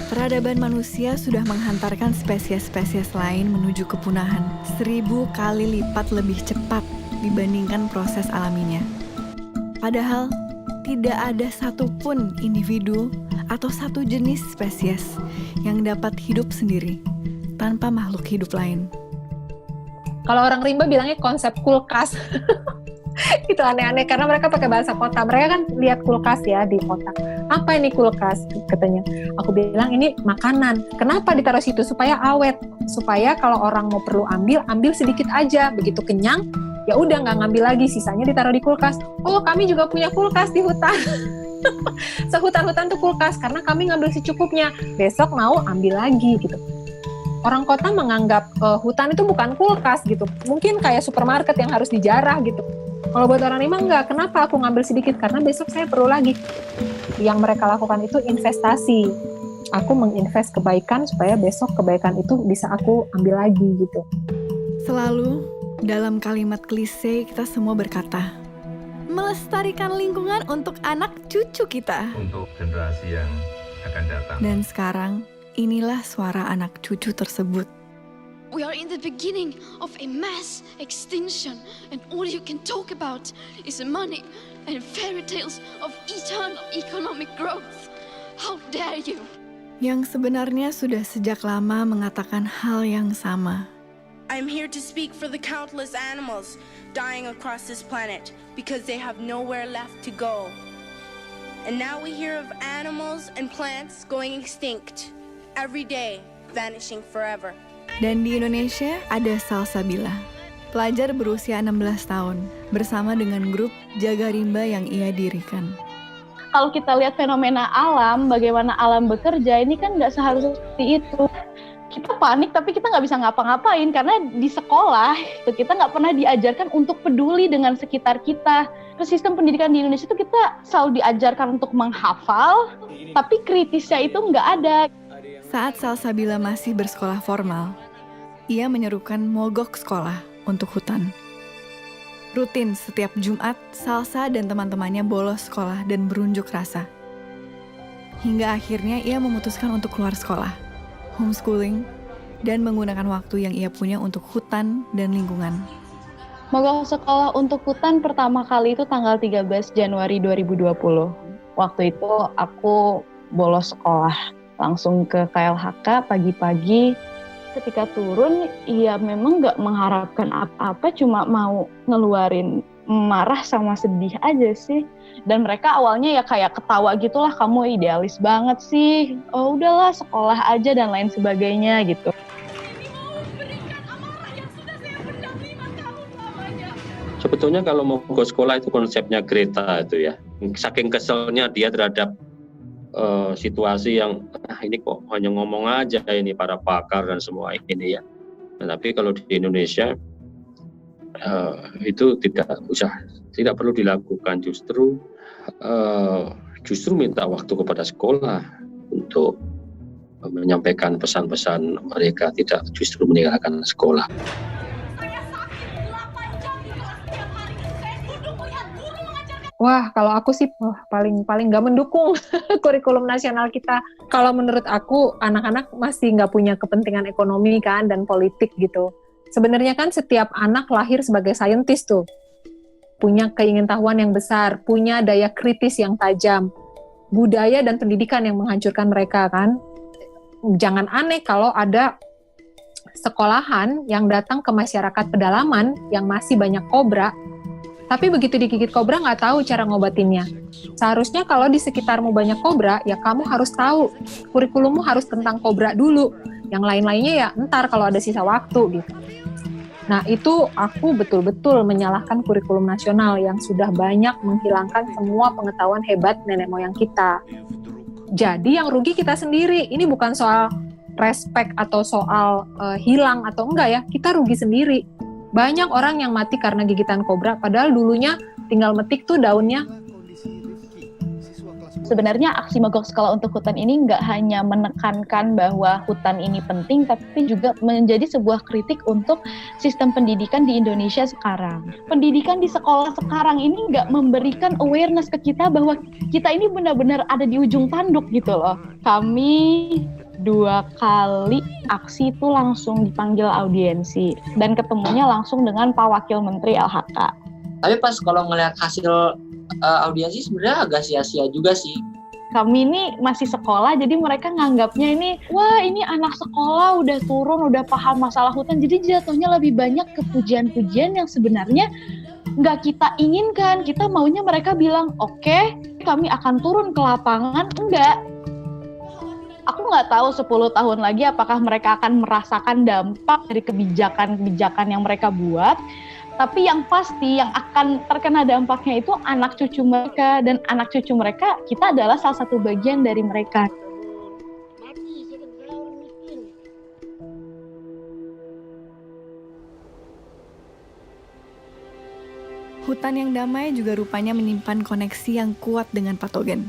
Peradaban manusia sudah menghantarkan spesies-spesies lain menuju kepunahan 1000 kali lipat lebih cepat dibandingkan proses alaminya. Padahal, tidak ada satupun individu atau satu jenis spesies yang dapat hidup sendiri tanpa makhluk hidup lain. Kalau orang rimba bilangnya konsep kulkas. Itu aneh-aneh karena mereka pakai bahasa kota. Mereka kan lihat kulkas ya di kota. Apa ini kulkas? Katanya. Aku bilang ini makanan. Kenapa ditaruh situ? Supaya awet. Supaya kalau orang mau perlu ambil sedikit aja. Begitu kenyang, ya udah nggak ngambil lagi. Sisanya ditaruh di kulkas. Oh, kami juga punya kulkas di hutan. Sehutan-hutan tuh kulkas karena kami ngambil secukupnya. Besok mau ambil lagi gitu. Orang kota menganggap hutan itu bukan kulkas gitu. Mungkin kayak supermarket yang harus dijarah gitu. Kalau buat orang rimba enggak, kenapa aku ngambil sedikit? Karena besok saya perlu lagi. Yang mereka lakukan itu investasi. Aku menginvest kebaikan supaya besok kebaikan itu bisa aku ambil lagi gitu. Selalu dalam kalimat klise kita semua berkata, melestarikan lingkungan untuk anak cucu kita. Untuk generasi yang akan datang. Dan sekarang, inilah suara anak cucu tersebut. We are in the beginning of a mass extinction, and all you can talk about is money and fairy tales of eternal economic growth. How dare you? Yang sebenarnya sudah sejak lama mengatakan hal yang sama. I'm here to speak for the countless animals dying across this planet because they have nowhere left to go. And now we hear of animals and plants going extinct every day, vanishing forever. Dan di Indonesia ada Salsabila, pelajar berusia 16 tahun, bersama dengan grup Jaga Rimba yang ia dirikan. Kalau kita lihat fenomena alam, bagaimana alam bekerja, ini kan nggak seharusnya seperti itu. Kita panik tapi kita nggak bisa ngapa-ngapain karena di sekolah kita nggak pernah diajarkan untuk peduli dengan sekitar kita. Terus sistem pendidikan di Indonesia itu kita selalu diajarkan untuk menghafal, tapi kritisnya itu nggak ada. Saat Salsabila masih bersekolah formal, ia menyerukan mogok sekolah untuk hutan. Rutin setiap Jumat, Salsa dan teman-temannya bolos sekolah dan berunjuk rasa. Hingga akhirnya ia memutuskan untuk keluar sekolah, homeschooling, dan menggunakan waktu yang ia punya untuk hutan dan lingkungan. Mogok sekolah untuk hutan pertama kali itu tanggal 13 Januari 2020. Waktu itu aku bolos sekolah. Langsung ke KLHK pagi-pagi. Ketika turun, ya memang gak mengharapkan apa-apa, cuma mau ngeluarin marah sama sedih aja sih. Dan mereka awalnya ya kayak ketawa gitulah, kamu idealis banget sih. Oh udahlah sekolah aja dan lain sebagainya gitu. Sebetulnya kalau mau ke sekolah itu konsepnya Greta itu ya. Saking keselnya dia terhadap situasi yang ini kok hanya ngomong aja ini para pakar dan semua ini ya. Nah, tapi kalau di Indonesia itu tidak perlu dilakukan, justru minta waktu kepada sekolah untuk menyampaikan pesan-pesan mereka, tidak justru meninggalkan sekolah. Wah, kalau aku sih paling nggak mendukung kurikulum nasional kita. Kalau menurut aku, anak-anak masih nggak punya kepentingan ekonomi kan dan politik gitu. Sebenarnya kan setiap anak lahir sebagai saintis tuh, punya keingintahuan yang besar, punya daya kritis yang tajam, budaya dan pendidikan yang menghancurkan mereka kan. Jangan aneh kalau ada sekolahan yang datang ke masyarakat pedalaman yang masih banyak kobra. Tapi begitu digigit kobra nggak tahu cara ngobatinnya. Seharusnya kalau di sekitarmu banyak kobra, ya kamu harus tahu. Kurikulummu harus tentang kobra dulu. Yang lain-lainnya ya ntar kalau ada sisa waktu gitu. Nah itu aku betul-betul menyalahkan kurikulum nasional yang sudah banyak menghilangkan semua pengetahuan hebat nenek moyang kita. Jadi yang rugi kita sendiri. Ini bukan soal respect atau soal hilang atau enggak ya. Kita rugi sendiri. Banyak orang yang mati karena gigitan kobra, padahal dulunya tinggal metik tuh daunnya. Sebenarnya aksi mogok sekolah untuk hutan ini nggak hanya menekankan bahwa hutan ini penting, tapi juga menjadi sebuah kritik untuk sistem pendidikan di Indonesia sekarang. Pendidikan di sekolah sekarang ini nggak memberikan awareness ke kita bahwa kita ini benar-benar ada di ujung tanduk gitu loh. Kami 2 kali aksi itu langsung dipanggil audiensi dan ketemunya langsung dengan Pak Wakil Menteri LHK. Tapi pas kalau ngelihat hasil audiensi sebenarnya agak sia-sia juga sih. Kami ini masih sekolah, jadi mereka nganggapnya ini, wah ini anak sekolah udah turun, udah paham masalah hutan, jadi jatuhnya lebih banyak ke pujian-pujian yang sebenarnya nggak kita inginkan. Kita maunya mereka bilang, oke, kami akan turun ke lapangan. Enggak. Aku nggak tahu 10 tahun lagi apakah mereka akan merasakan dampak dari kebijakan-kebijakan yang mereka buat. Tapi yang pasti yang akan terkena dampaknya itu anak cucu mereka, dan anak cucu mereka kita adalah salah satu bagian dari mereka. Hutan yang damai juga rupanya menyimpan koneksi yang kuat dengan patogen.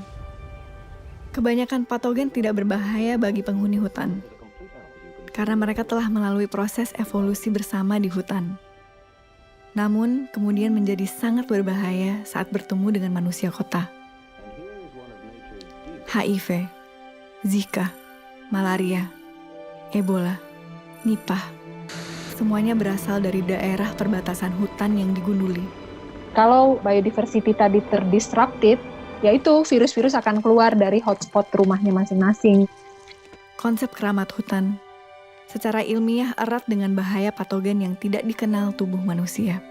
Kebanyakan patogen tidak berbahaya bagi penghuni hutan, karena mereka telah melalui proses evolusi bersama di hutan. Namun, kemudian menjadi sangat berbahaya saat bertemu dengan manusia kota. HIV, Zika, malaria, Ebola, Nipah, semuanya berasal dari daerah perbatasan hutan yang digunduli. Kalau biodiversity tadi terdisrupted, yaitu virus-virus akan keluar dari hotspot rumahnya masing-masing. Konsep keramat hutan secara ilmiah erat dengan bahaya patogen yang tidak dikenal tubuh manusia.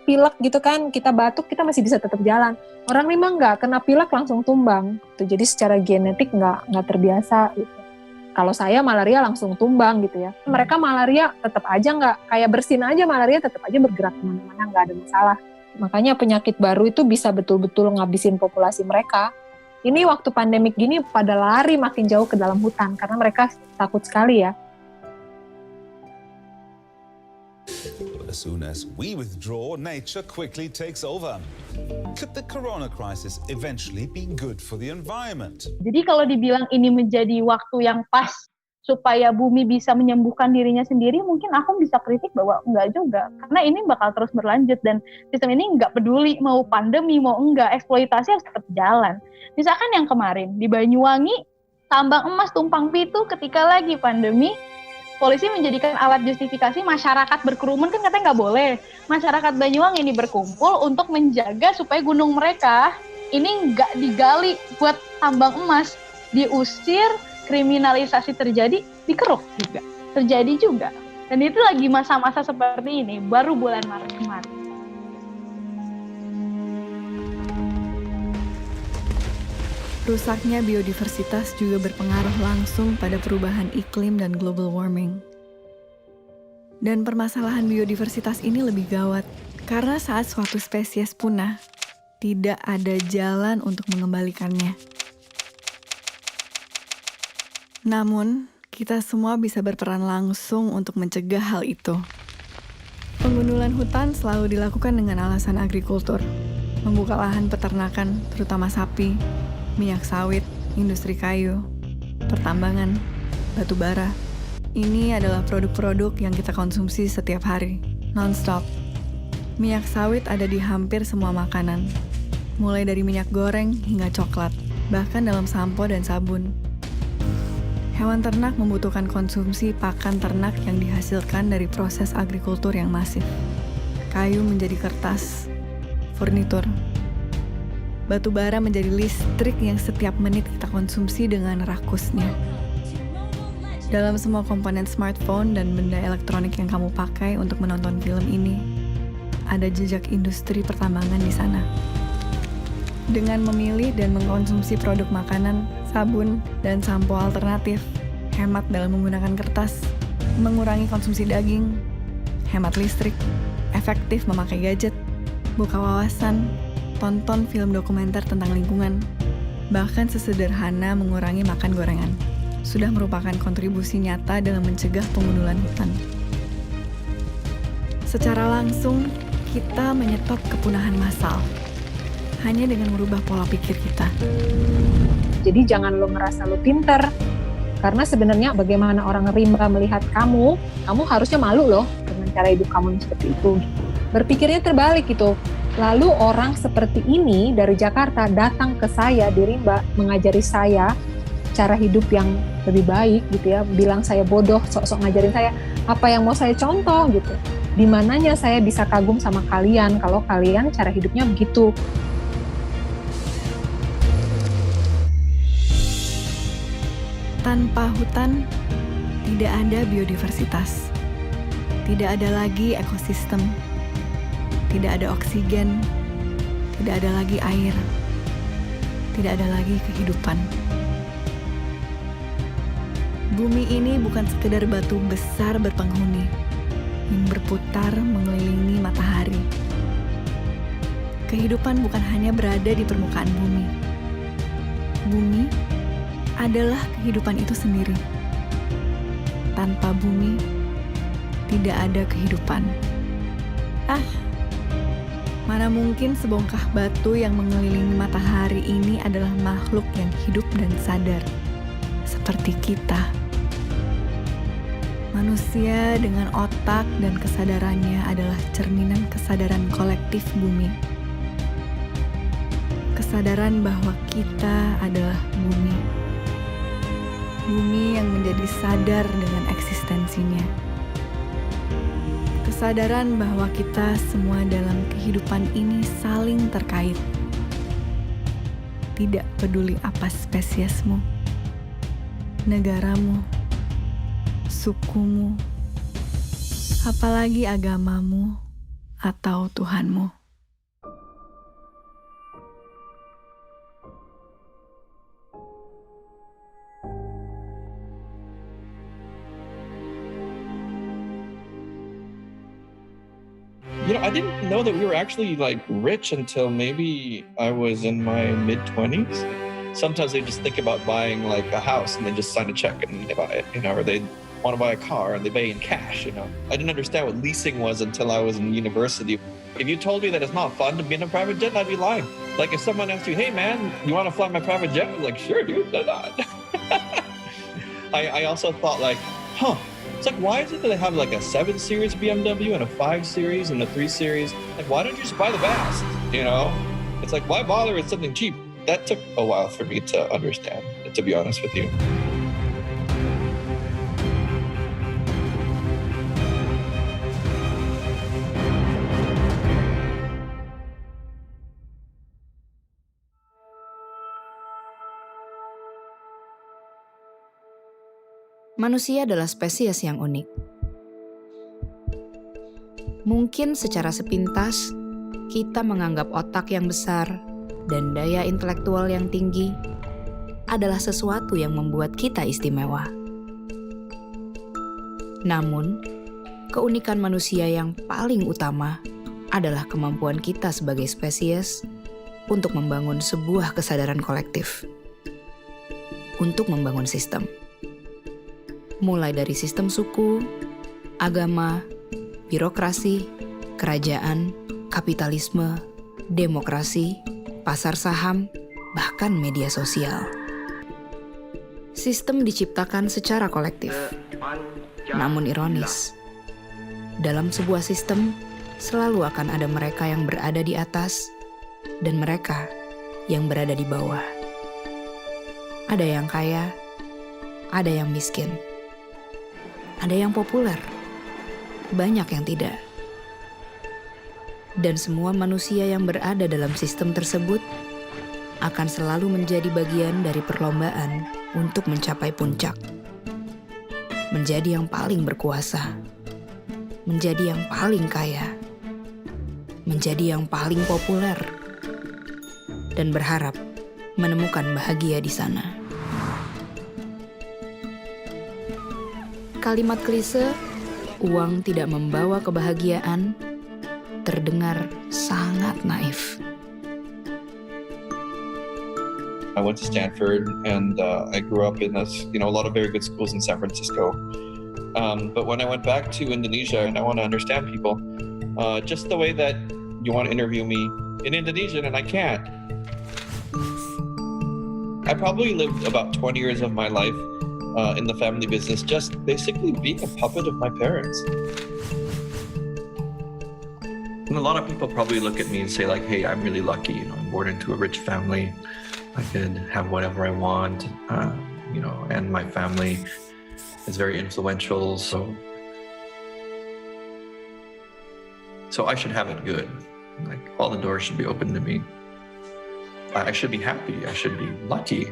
Pilek gitu kan, kita batuk, kita masih bisa tetap jalan. Orang memang nggak kena pilek langsung tumbang. Jadi secara genetik nggak terbiasa. Gitu. Kalau saya malaria langsung tumbang gitu ya. Mereka malaria tetap aja nggak, kayak bersin aja malaria tetap aja bergerak kemana-mana, nggak ada masalah. Makanya penyakit baru itu bisa betul-betul ngabisin populasi mereka. Ini waktu pandemik gini pada lari makin jauh ke dalam hutan, karena mereka takut sekali ya. As soon as we withdraw, nature quickly takes over. Could the corona crisis eventually be good for the environment? Jadi kalau dibilang ini menjadi waktu yang pas supaya bumi bisa menyembuhkan dirinya sendiri, mungkin aku bisa kritik bahwa enggak juga. Karena ini bakal terus berlanjut dan sistem ini enggak peduli mau pandemi, mau enggak, eksploitasi harus tetap jalan. Misalkan yang kemarin di Banyuwangi, tambang emas tumpang pitu ketika lagi pandemi, polisi menjadikan alat justifikasi masyarakat berkerumun, kan katanya nggak boleh. Masyarakat Banyuwangi ini berkumpul untuk menjaga supaya gunung mereka ini nggak digali buat tambang emas. Diusir, kriminalisasi terjadi, dikeruk juga. Terjadi juga. Dan itu lagi masa-masa seperti ini, baru bulan Maret kemarin. Rusaknya biodiversitas juga berpengaruh langsung pada perubahan iklim dan global warming. Dan permasalahan biodiversitas ini lebih gawat, karena saat suatu spesies punah, tidak ada jalan untuk mengembalikannya. Namun, kita semua bisa berperan langsung untuk mencegah hal itu. Pengundulan hutan selalu dilakukan dengan alasan agrikultur, membuka lahan peternakan, terutama sapi, minyak sawit, industri kayu, pertambangan, batu bara. Ini adalah produk-produk yang kita konsumsi setiap hari, non-stop. Minyak sawit ada di hampir semua makanan, mulai dari minyak goreng hingga coklat, bahkan dalam sampo dan sabun. Hewan ternak membutuhkan konsumsi pakan ternak yang dihasilkan dari proses agrikultur yang masif. Kayu menjadi kertas, furnitur. Batu bara menjadi listrik yang setiap menit kita konsumsi dengan rakusnya. Dalam semua komponen smartphone dan benda elektronik yang kamu pakai untuk menonton film ini, ada jejak industri pertambangan di sana. Dengan memilih dan mengkonsumsi produk makanan, sabun, dan sampo alternatif, hemat dalam menggunakan kertas, mengurangi konsumsi daging, hemat listrik, efektif memakai gadget, buka wawasan, tonton film dokumenter tentang lingkungan, bahkan sesederhana mengurangi makan gorengan, sudah merupakan kontribusi nyata dalam mencegah pengundulan hutan. Secara langsung, kita menyetop kepunahan massal hanya dengan merubah pola pikir kita. Jadi jangan lo ngerasa lo pinter, karena sebenarnya bagaimana orang rimba melihat kamu harusnya malu loh dengan cara hidup kamu yang seperti itu. Berpikirnya terbalik gitu. Lalu orang seperti ini dari Jakarta datang ke saya di Rimba, mengajari saya cara hidup yang lebih baik gitu ya, bilang saya bodoh, sok-sok ngajarin saya apa yang mau saya contoh gitu. Di mananya saya bisa kagum sama kalian kalau kalian cara hidupnya begitu. Tanpa hutan, tidak ada biodiversitas. Tidak ada lagi ekosistem. Tidak ada oksigen. Tidak ada lagi air. Tidak ada lagi kehidupan. Bumi ini bukan sekedar batu besar berpenghuni yang berputar mengelilingi matahari. Kehidupan bukan hanya berada di permukaan bumi. Bumi adalah kehidupan itu sendiri. Tanpa bumi, tidak ada kehidupan. Mana mungkin sebongkah batu yang mengelilingi matahari ini adalah makhluk yang hidup dan sadar, seperti kita. Manusia dengan otak dan kesadarannya adalah cerminan kesadaran kolektif bumi. Kesadaran bahwa kita adalah bumi. Bumi yang menjadi sadar dengan eksistensinya. Kesadaran bahwa kita semua dalam kehidupan ini saling terkait. Tidak peduli apa spesiesmu, negaramu, sukumu, apalagi agamamu atau Tuhanmu. You know, I didn't know that we were actually like rich until maybe I was in my mid-20s. Sometimes they just think about buying like a house and they just sign a check and they buy it, you know, or they want to buy a car and they pay in cash, you know. I didn't understand what leasing was until I was in university. If you told me that it's not fun to be in a private jet, I'd be lying. Like if someone asked you, hey man, you want to fly my private jet? I'm like, sure dude, why not? I also thought like, it's like, why is it that they have like a 7 Series BMW and a 5 Series and a 3 Series? Like, why don't you just buy the best, you know? It's like, why bother with something cheap? That took a while for me to understand, to be honest with you. Manusia adalah spesies yang unik. Mungkin secara sepintas, kita menganggap otak yang besar dan daya intelektual yang tinggi adalah sesuatu yang membuat kita istimewa. Namun, keunikan manusia yang paling utama adalah kemampuan kita sebagai spesies untuk membangun sebuah kesadaran kolektif, untuk membangun sistem. Mulai dari sistem suku, agama, birokrasi, kerajaan, kapitalisme, demokrasi, pasar saham, bahkan media sosial. Sistem diciptakan secara kolektif. Namun ironis, dalam sebuah sistem selalu akan ada mereka yang berada di atas dan mereka yang berada di bawah. Ada yang kaya, ada yang miskin. Ada yang populer, banyak yang tidak. Dan semua manusia yang berada dalam sistem tersebut akan selalu menjadi bagian dari perlombaan untuk mencapai puncak. Menjadi yang paling berkuasa, menjadi yang paling kaya, menjadi yang paling populer, dan berharap menemukan bahagia di sana. Kalimat klise, uang tidak membawa kebahagiaan, terdengar sangat naif. I went to Stanford and I grew up in a lot of very good schools in San Francisco. But when I went back to Indonesia and I want to understand people, just the way that you want to interview me in Indonesian and I can't. I probably lived about 20 years of my life in the family business, just basically being a puppet of my parents. And a lot of people probably look at me and say like, hey, I'm really lucky, I'm born into a rich family. I could have whatever I want, and my family is very influential, so I should have it good. Like all the doors should be open to me. I should be happy, I should be lucky.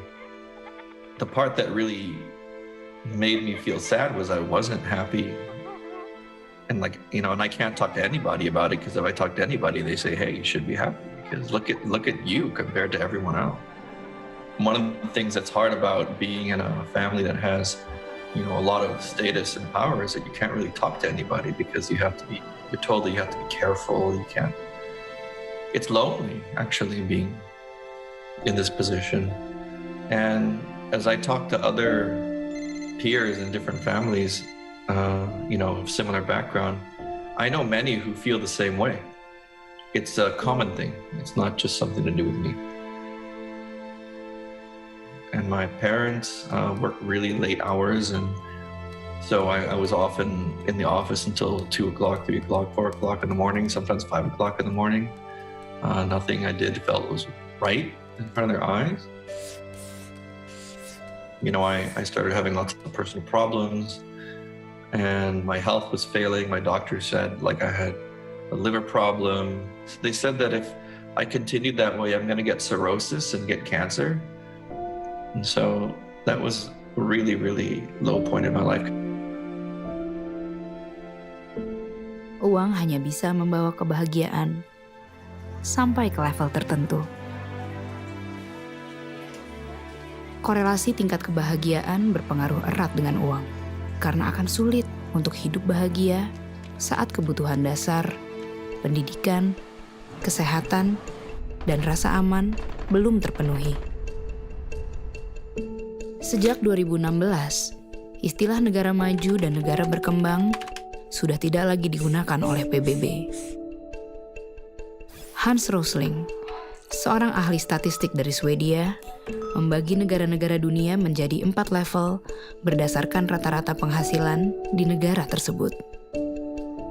The part that really made me feel sad was I wasn't happy. And and I can't talk to anybody about it, because if I talk to anybody, they say, hey, you should be happy, because look at you compared to everyone else. One of the things that's hard about being in a family that has, a lot of status and power is that you can't really talk to anybody, because you're told that you have to be careful, it's lonely actually being in this position. And as I talk to other peers in different families, of similar background, I know many who feel the same way. It's a common thing. It's not just something to do with me. And my parents worked really late hours, and so I was often in the office until 2 o'clock, 3 o'clock, 4 o'clock in the morning, sometimes 5 o'clock in the morning. Nothing I did felt was right in front of their eyes. I started having lots of personal problems, and my health was failing. My doctor said I had a liver problem. They said that if I continued that way, I'm going to get cirrhosis and get cancer. And so that was a really, really low point in my life. Uang hanya bisa membawa kebahagiaan sampai ke level tertentu. Korelasi tingkat kebahagiaan berpengaruh erat dengan uang, karena akan sulit untuk hidup bahagia saat kebutuhan dasar, pendidikan, kesehatan, dan rasa aman belum terpenuhi. Sejak 2016, istilah negara maju dan negara berkembang sudah tidak lagi digunakan oleh PBB. Hans Rosling, seorang ahli statistik dari Swedia, membagi negara-negara dunia menjadi 4 level berdasarkan rata-rata penghasilan di negara tersebut.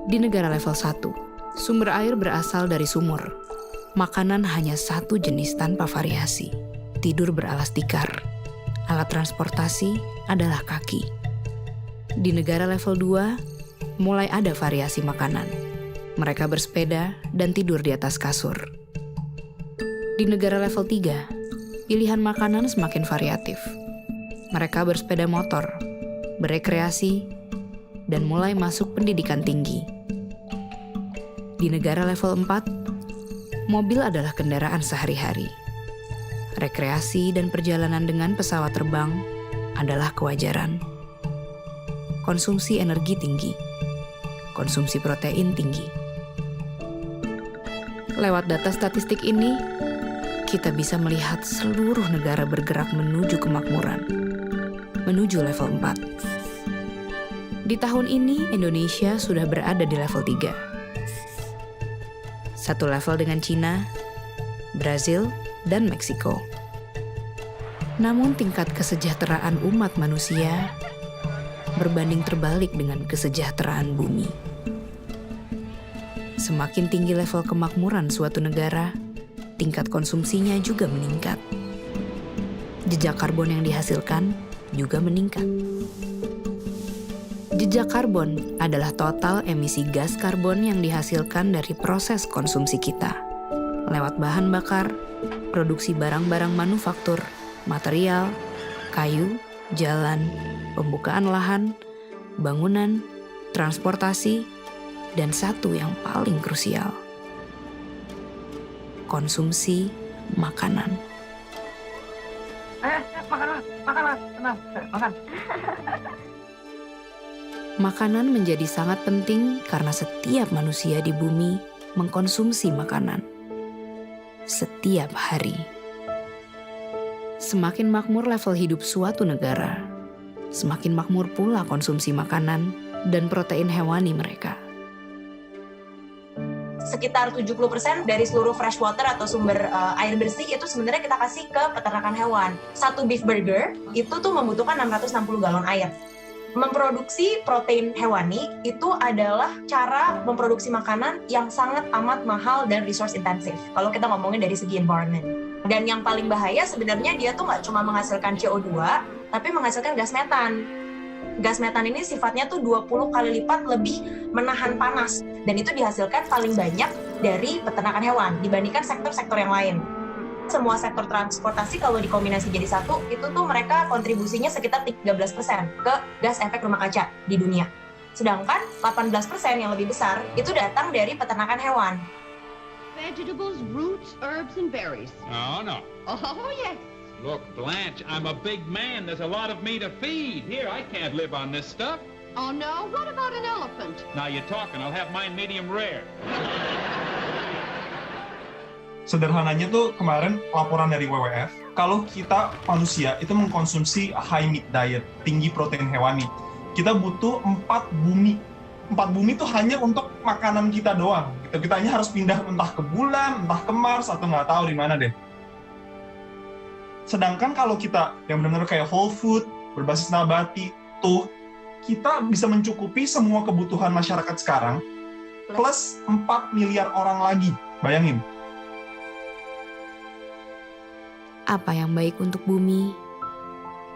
Di negara level 1, sumber air berasal dari sumur. Makanan hanya satu jenis tanpa variasi. Tidur beralas tikar. Alat transportasi adalah kaki. Di negara level 2, mulai ada variasi makanan. Mereka bersepeda dan tidur di atas kasur. Di negara level 3, pilihan makanan semakin variatif. Mereka bersepeda motor, berekreasi, dan mulai masuk pendidikan tinggi. Di negara level 4, mobil adalah kendaraan sehari-hari. Rekreasi dan perjalanan dengan pesawat terbang adalah kewajaran. Konsumsi energi tinggi, konsumsi protein tinggi. Lewat data statistik ini, kita bisa melihat seluruh negara bergerak menuju kemakmuran, menuju level 4. Di tahun ini, Indonesia sudah berada di level 3. Satu level dengan Cina, Brazil, dan Meksiko. Namun tingkat kesejahteraan umat manusia berbanding terbalik dengan kesejahteraan bumi. Semakin tinggi level kemakmuran suatu negara, tingkat konsumsinya juga meningkat. Jejak karbon yang dihasilkan juga meningkat. Jejak karbon adalah total emisi gas karbon yang dihasilkan dari proses konsumsi kita, lewat bahan bakar, produksi barang-barang manufaktur, material, kayu, jalan, pembukaan lahan, bangunan, transportasi, dan satu yang paling krusial, konsumsi makanan. Makan, tenang, makan. Makanan menjadi sangat penting karena setiap manusia di bumi mengkonsumsi makanan setiap hari. Semakin makmur level hidup suatu negara, semakin makmur pula konsumsi makanan dan protein hewani mereka. Sekitar 70% dari seluruh freshwater atau sumber air bersih itu sebenarnya kita kasih ke peternakan hewan. Satu beef burger itu tuh membutuhkan 660 galon air. Memproduksi protein hewani itu adalah cara memproduksi makanan yang sangat amat mahal dan resource intensif. Kalau kita ngomongin dari segi environment. Dan yang paling bahaya sebenarnya dia tuh nggak cuma menghasilkan CO2, tapi menghasilkan gas metan. Gas metan ini sifatnya tuh 20 kali lipat lebih menahan panas. Dan itu dihasilkan paling banyak dari peternakan hewan dibandingkan sektor-sektor yang lain. Semua sektor transportasi kalau dikombinasi jadi satu, itu tuh mereka kontribusinya sekitar 13% ke gas efek rumah kaca di dunia. Sedangkan 18% yang lebih besar itu datang dari peternakan hewan. Vegetables, roots, herbs, and berries. Oh, no. Oh, yes. Look, Blanche, I'm a big man. There's a lot of me to feed. Here, I can't live on this stuff. Oh, no? What about an elephant? Now you're talking. I'll have mine medium rare. Sederhananya tuh kemarin laporan dari WWF, kalau kita manusia itu mengkonsumsi high meat diet, tinggi protein hewani, kita butuh 4 bumi. 4 bumi itu hanya untuk makanan kita doang. Kita hanya harus pindah entah ke bulan, entah ke Mars, atau nggak tahu di mana deh. Sedangkan kalau kita yang benar-benar kayak whole food, berbasis nabati, tuh kita bisa mencukupi semua kebutuhan masyarakat sekarang, plus 4 miliar orang lagi. Bayangin. Apa yang baik untuk bumi,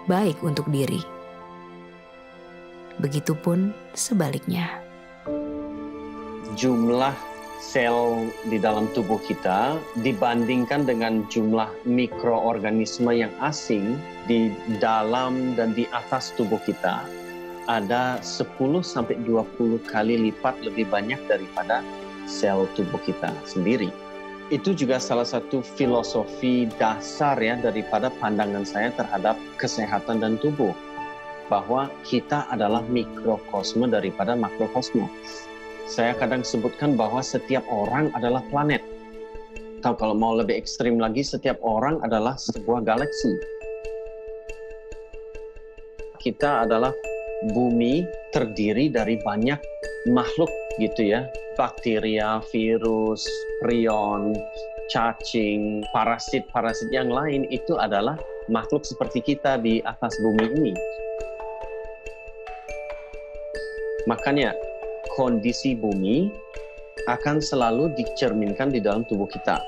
baik untuk diri. Begitupun sebaliknya. Jumlah sel di dalam tubuh kita dibandingkan dengan jumlah mikroorganisme yang asing di dalam dan di atas tubuh kita ada 10-20 kali lipat lebih banyak daripada sel tubuh kita sendiri. Itu juga salah satu filosofi dasar ya daripada pandangan saya terhadap kesehatan dan tubuh. Bahwa kita adalah mikrokosme daripada makrokosme. Saya kadang sebutkan bahwa setiap orang adalah planet. Atau kalau mau lebih ekstrim lagi, setiap orang adalah sebuah galaksi. Kita adalah bumi terdiri dari banyak makhluk gitu ya. Bakteria, virus, prion, cacing, parasit-parasit yang lain itu adalah makhluk seperti kita di atas bumi ini. Makanya kondisi bumi akan selalu dicerminkan di dalam tubuh kita.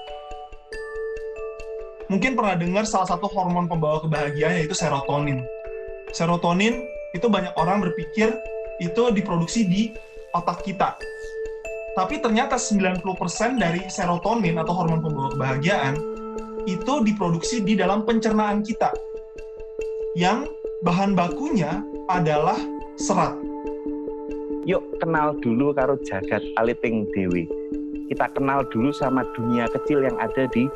Mungkin pernah dengar salah satu hormon pembawa kebahagiaan yaitu serotonin. Serotonin itu banyak orang berpikir itu diproduksi di otak kita. Tapi ternyata 90% dari serotonin atau hormon pembawa kebahagiaan itu diproduksi di dalam pencernaan kita. Yang bahan bakunya adalah serat. Yuk kenal dulu karo jagat aliting dewi. Kita kenal dulu sama dunia kecil yang ada di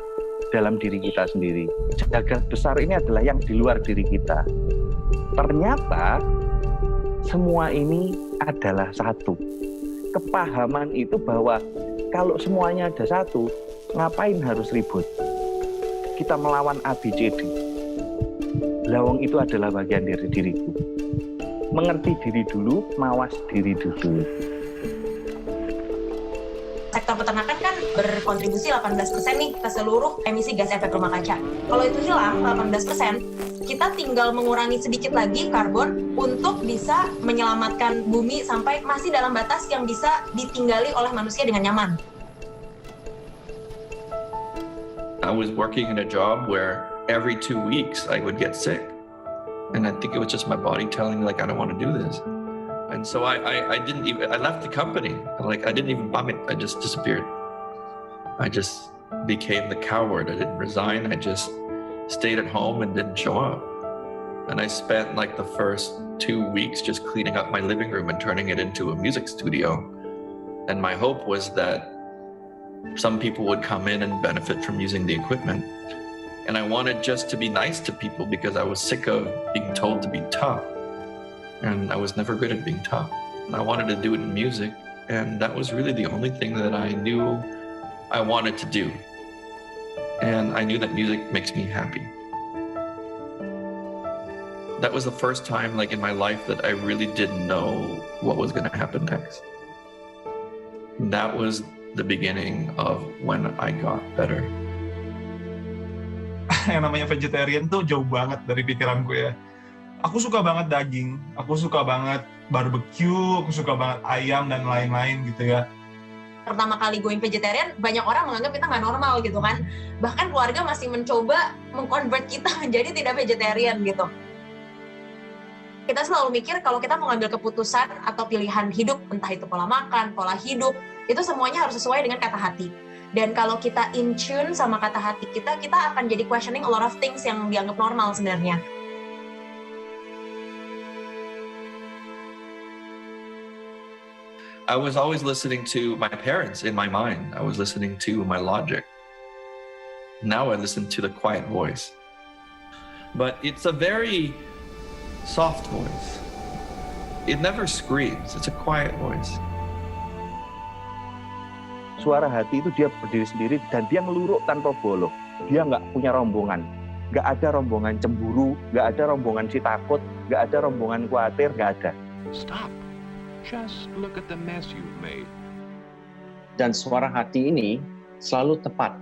dalam diri kita sendiri. Jagat besar ini adalah yang di luar diri kita. Ternyata semua ini adalah satu. Kepahaman itu bahwa kalau semuanya ada satu, ngapain harus ribut? Kita melawan ABCD. Lawang itu adalah bagian dari diriku. Mengerti diri dulu, mawas diri dulu. Sektor peternakan kan berkontribusi 18% nih ke seluruh emisi gas efek rumah kaca. Kalau itu hilang 18%, kita tinggal mengurangi sedikit lagi karbon untuk bisa menyelamatkan bumi sampai masih dalam batas yang bisa ditinggali oleh manusia dengan nyaman. I was working in a job where every 2 weeks I would get sick. And I think it was just my body telling me, like, I don't want to do this. And so I left the company. Like, I didn't even bum it. I just disappeared. I just became the coward. I didn't resign. I just stayed at home and didn't show up. And I spent like the first 2 weeks just cleaning up my living room and turning it into a music studio. And my hope was that some people would come in and benefit from using the equipment. And I wanted just to be nice to people because I was sick of being told to be tough. And I was never good at being tough. And I wanted to do it in music. And that was really the only thing that I knew I wanted to do. And I knew that music makes me happy. That was the first time like in my life that I really didn't know what was going to happen next. That was the beginning of when I got better. Yang namanya vegetarian tuh jauh banget dari pikiranku ya. Aku suka banget daging, aku suka banget barbecue, aku suka banget ayam dan lain-lain gitu ya. Pertama kali going vegetarian, banyak orang menganggap kita nggak normal gitu kan. Bahkan keluarga masih mencoba mengkonvert kita menjadi tidak vegetarian gitu. Kita selalu mikir kalau kita mau ngambil keputusan atau pilihan hidup, entah itu pola makan, pola hidup, itu semuanya harus sesuai dengan kata hati. Dan kalau kita in tune sama kata hati kita akan jadi questioning a lot of things yang dianggap normal sebenarnya. I was always listening to my parents in my mind. I was listening to my logic. Now I listen to the quiet voice. But it's a very soft voice. It never screams. It's a quiet voice. Suara hati itu dia berdiri sendiri dan dia ngeluruk tanpa bolong. Dia nggak punya rombongan. Nggak ada rombongan cemburu, nggak ada rombongan si takut, nggak ada rombongan khawatir, nggak ada. Stop. Just look at the mess you've made. Dan suara hati ini selalu tepat.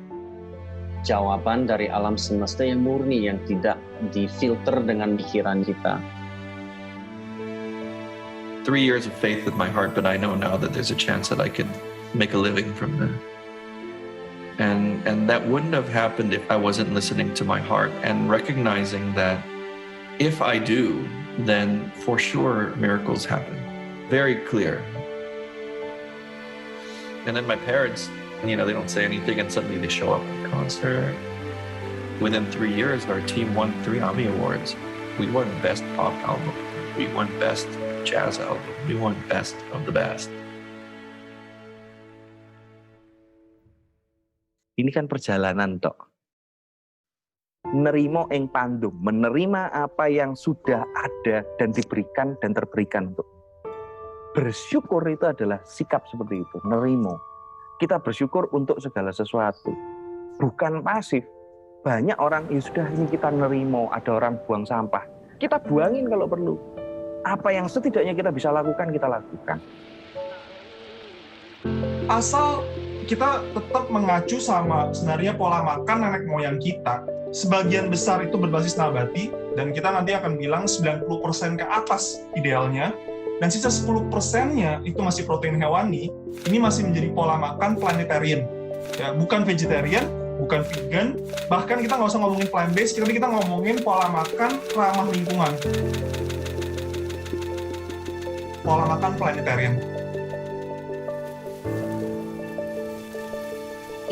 Jawaban dari alam semesta yang murni, yang tidak difilter dengan pikiran kita. 3 years of faith with my heart, but I know now that there's a chance that I could make a living from that. And that wouldn't have happened if I wasn't listening to my heart and recognizing that if I do, then for sure miracles happen. Very clear. And then my parents, they don't say anything and suddenly they show up at the concert. Within 3 years, our team won 3 Emmy Awards. We won Best Pop Album. We won Best Jazz Album. We won Best of the Best. Ini kan perjalanan, Tok. Nerimo ing pandum, menerima apa yang sudah ada dan diberikan dan terberikan untuk. Bersyukur itu adalah sikap seperti itu, nerimo. Kita bersyukur untuk segala sesuatu, bukan pasif. Banyak orang, ya sudah ini kita nerimo, ada orang buang sampah. Kita buangin kalau perlu. Apa yang setidaknya kita bisa lakukan, kita lakukan. Asal kita tetap mengacu sama sebenarnya pola makan nenek moyang kita. Sebagian besar itu berbasis nabati, dan kita nanti akan bilang 90% ke atas idealnya. Dan sisa 10%-nya itu masih protein hewani, ini masih menjadi pola makan planetarian. Ya, bukan vegetarian, bukan vegan, bahkan kita nggak usah ngomongin plant-based, tapi kita ngomongin pola makan ramah lingkungan. Pola makan planetarian.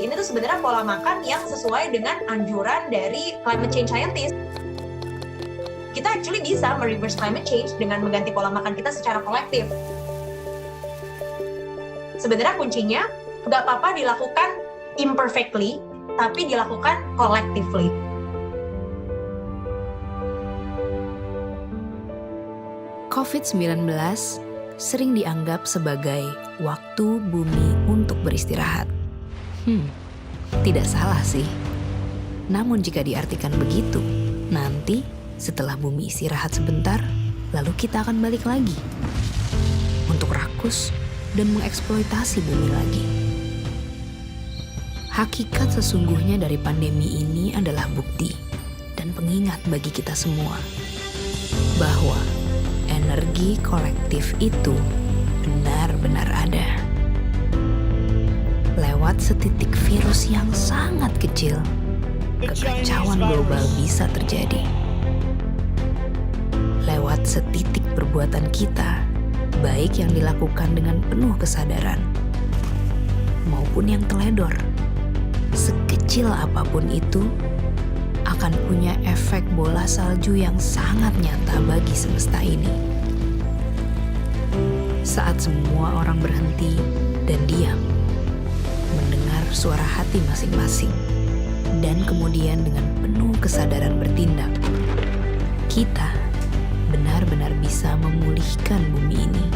Ini tuh sebenarnya pola makan yang sesuai dengan anjuran dari climate change scientist. Kita actually bisa mereverse climate change dengan mengganti pola makan kita secara kolektif. Sebenarnya kuncinya nggak apa-apa dilakukan imperfectly, tapi dilakukan collectively. COVID-19 sering dianggap sebagai waktu bumi untuk beristirahat. Tidak salah sih. Namun jika diartikan begitu, nanti setelah bumi istirahat sebentar, lalu kita akan balik lagi untuk rakus dan mengeksploitasi bumi lagi. Hakikat sesungguhnya dari pandemi ini adalah bukti dan pengingat bagi kita semua bahwa energi kolektif itu benar-benar ada. Lewat setitik virus yang sangat kecil, kekacauan global bisa terjadi. Lewat setitik perbuatan kita, baik yang dilakukan dengan penuh kesadaran, maupun yang teledor, sekecil apapun itu, akan punya efek bola salju yang sangat nyata bagi semesta ini. Saat semua orang berhenti dan diam, mendengar suara hati masing-masing, dan kemudian dengan penuh kesadaran bertindak, kita benar-benar bisa memulihkan bumi ini.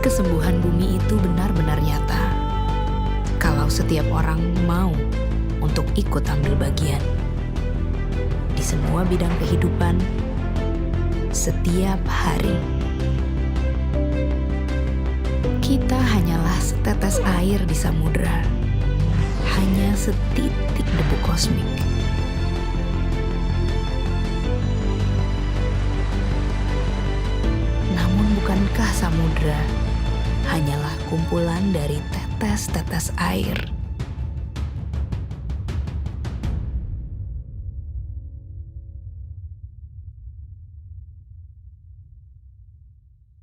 Kesembuhan bumi itu benar-benar nyata kalau setiap orang mau untuk ikut ambil bagian. Di di semua bidang kehidupan setiap hari. Kita hanyalah setetes air di samudera, hanya setitik debu kosmik. Namun bukankah samudera hanyalah kumpulan dari tetes-tetes air?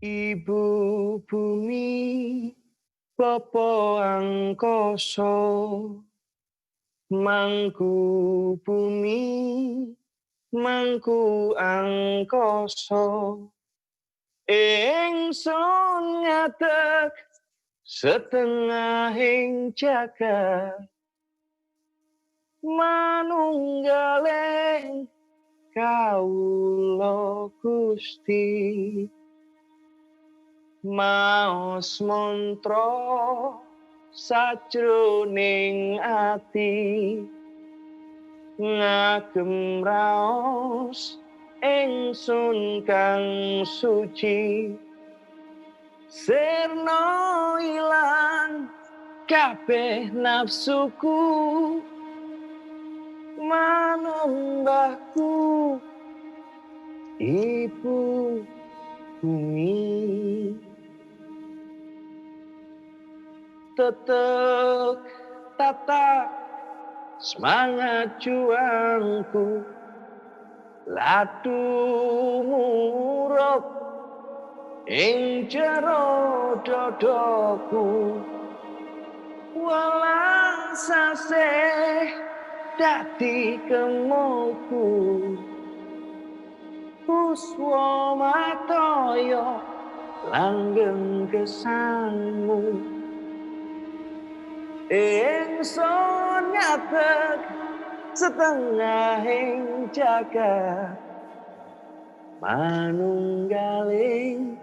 Ibu bumi, Bapa angkasa, mangku bumi, mangku angkasa, ingsun ngadeg setengahing jagat, manunggaling kawula Gusti. Maos mantra sajroning ati, ngagem raos ingsun kang suci, sirna ilang kabeh nafsuku, manembahku ibu bumi. Tetep tatap semangat juangku, ladu murup ing jero dodoku, walang saseh dadi kemoku, puswa mataya langgeng kesanmu. Ingsun ngadeg setengahing jagat, manunggaling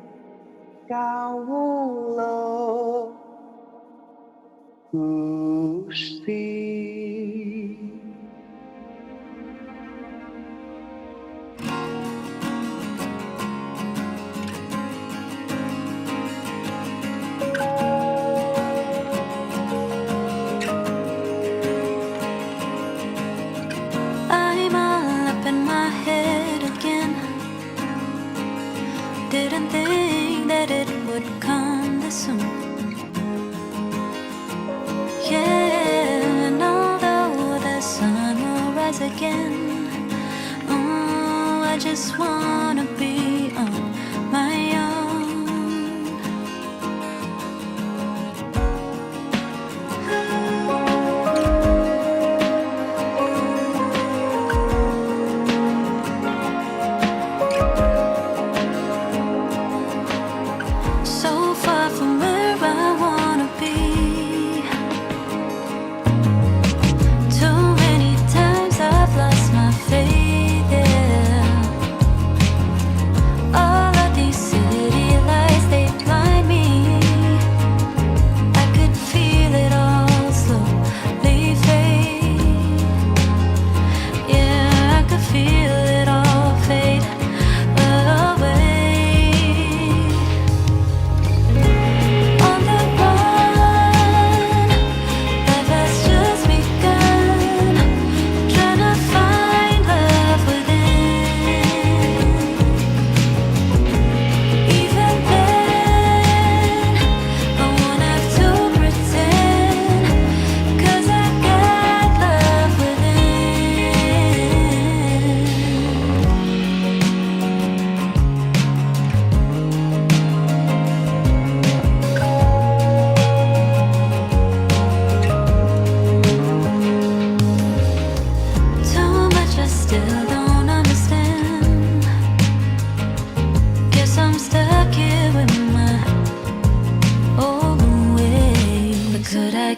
kawula Gusti. Didn't think that it would come this soon. Yeah, and although the sun will rise again, oh, I just wanna be on my own.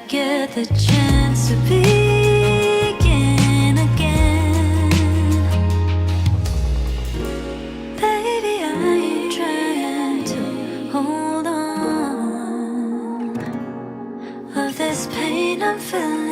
Get the chance to begin again. Baby, I'm trying to hold on. Of this pain I'm feeling,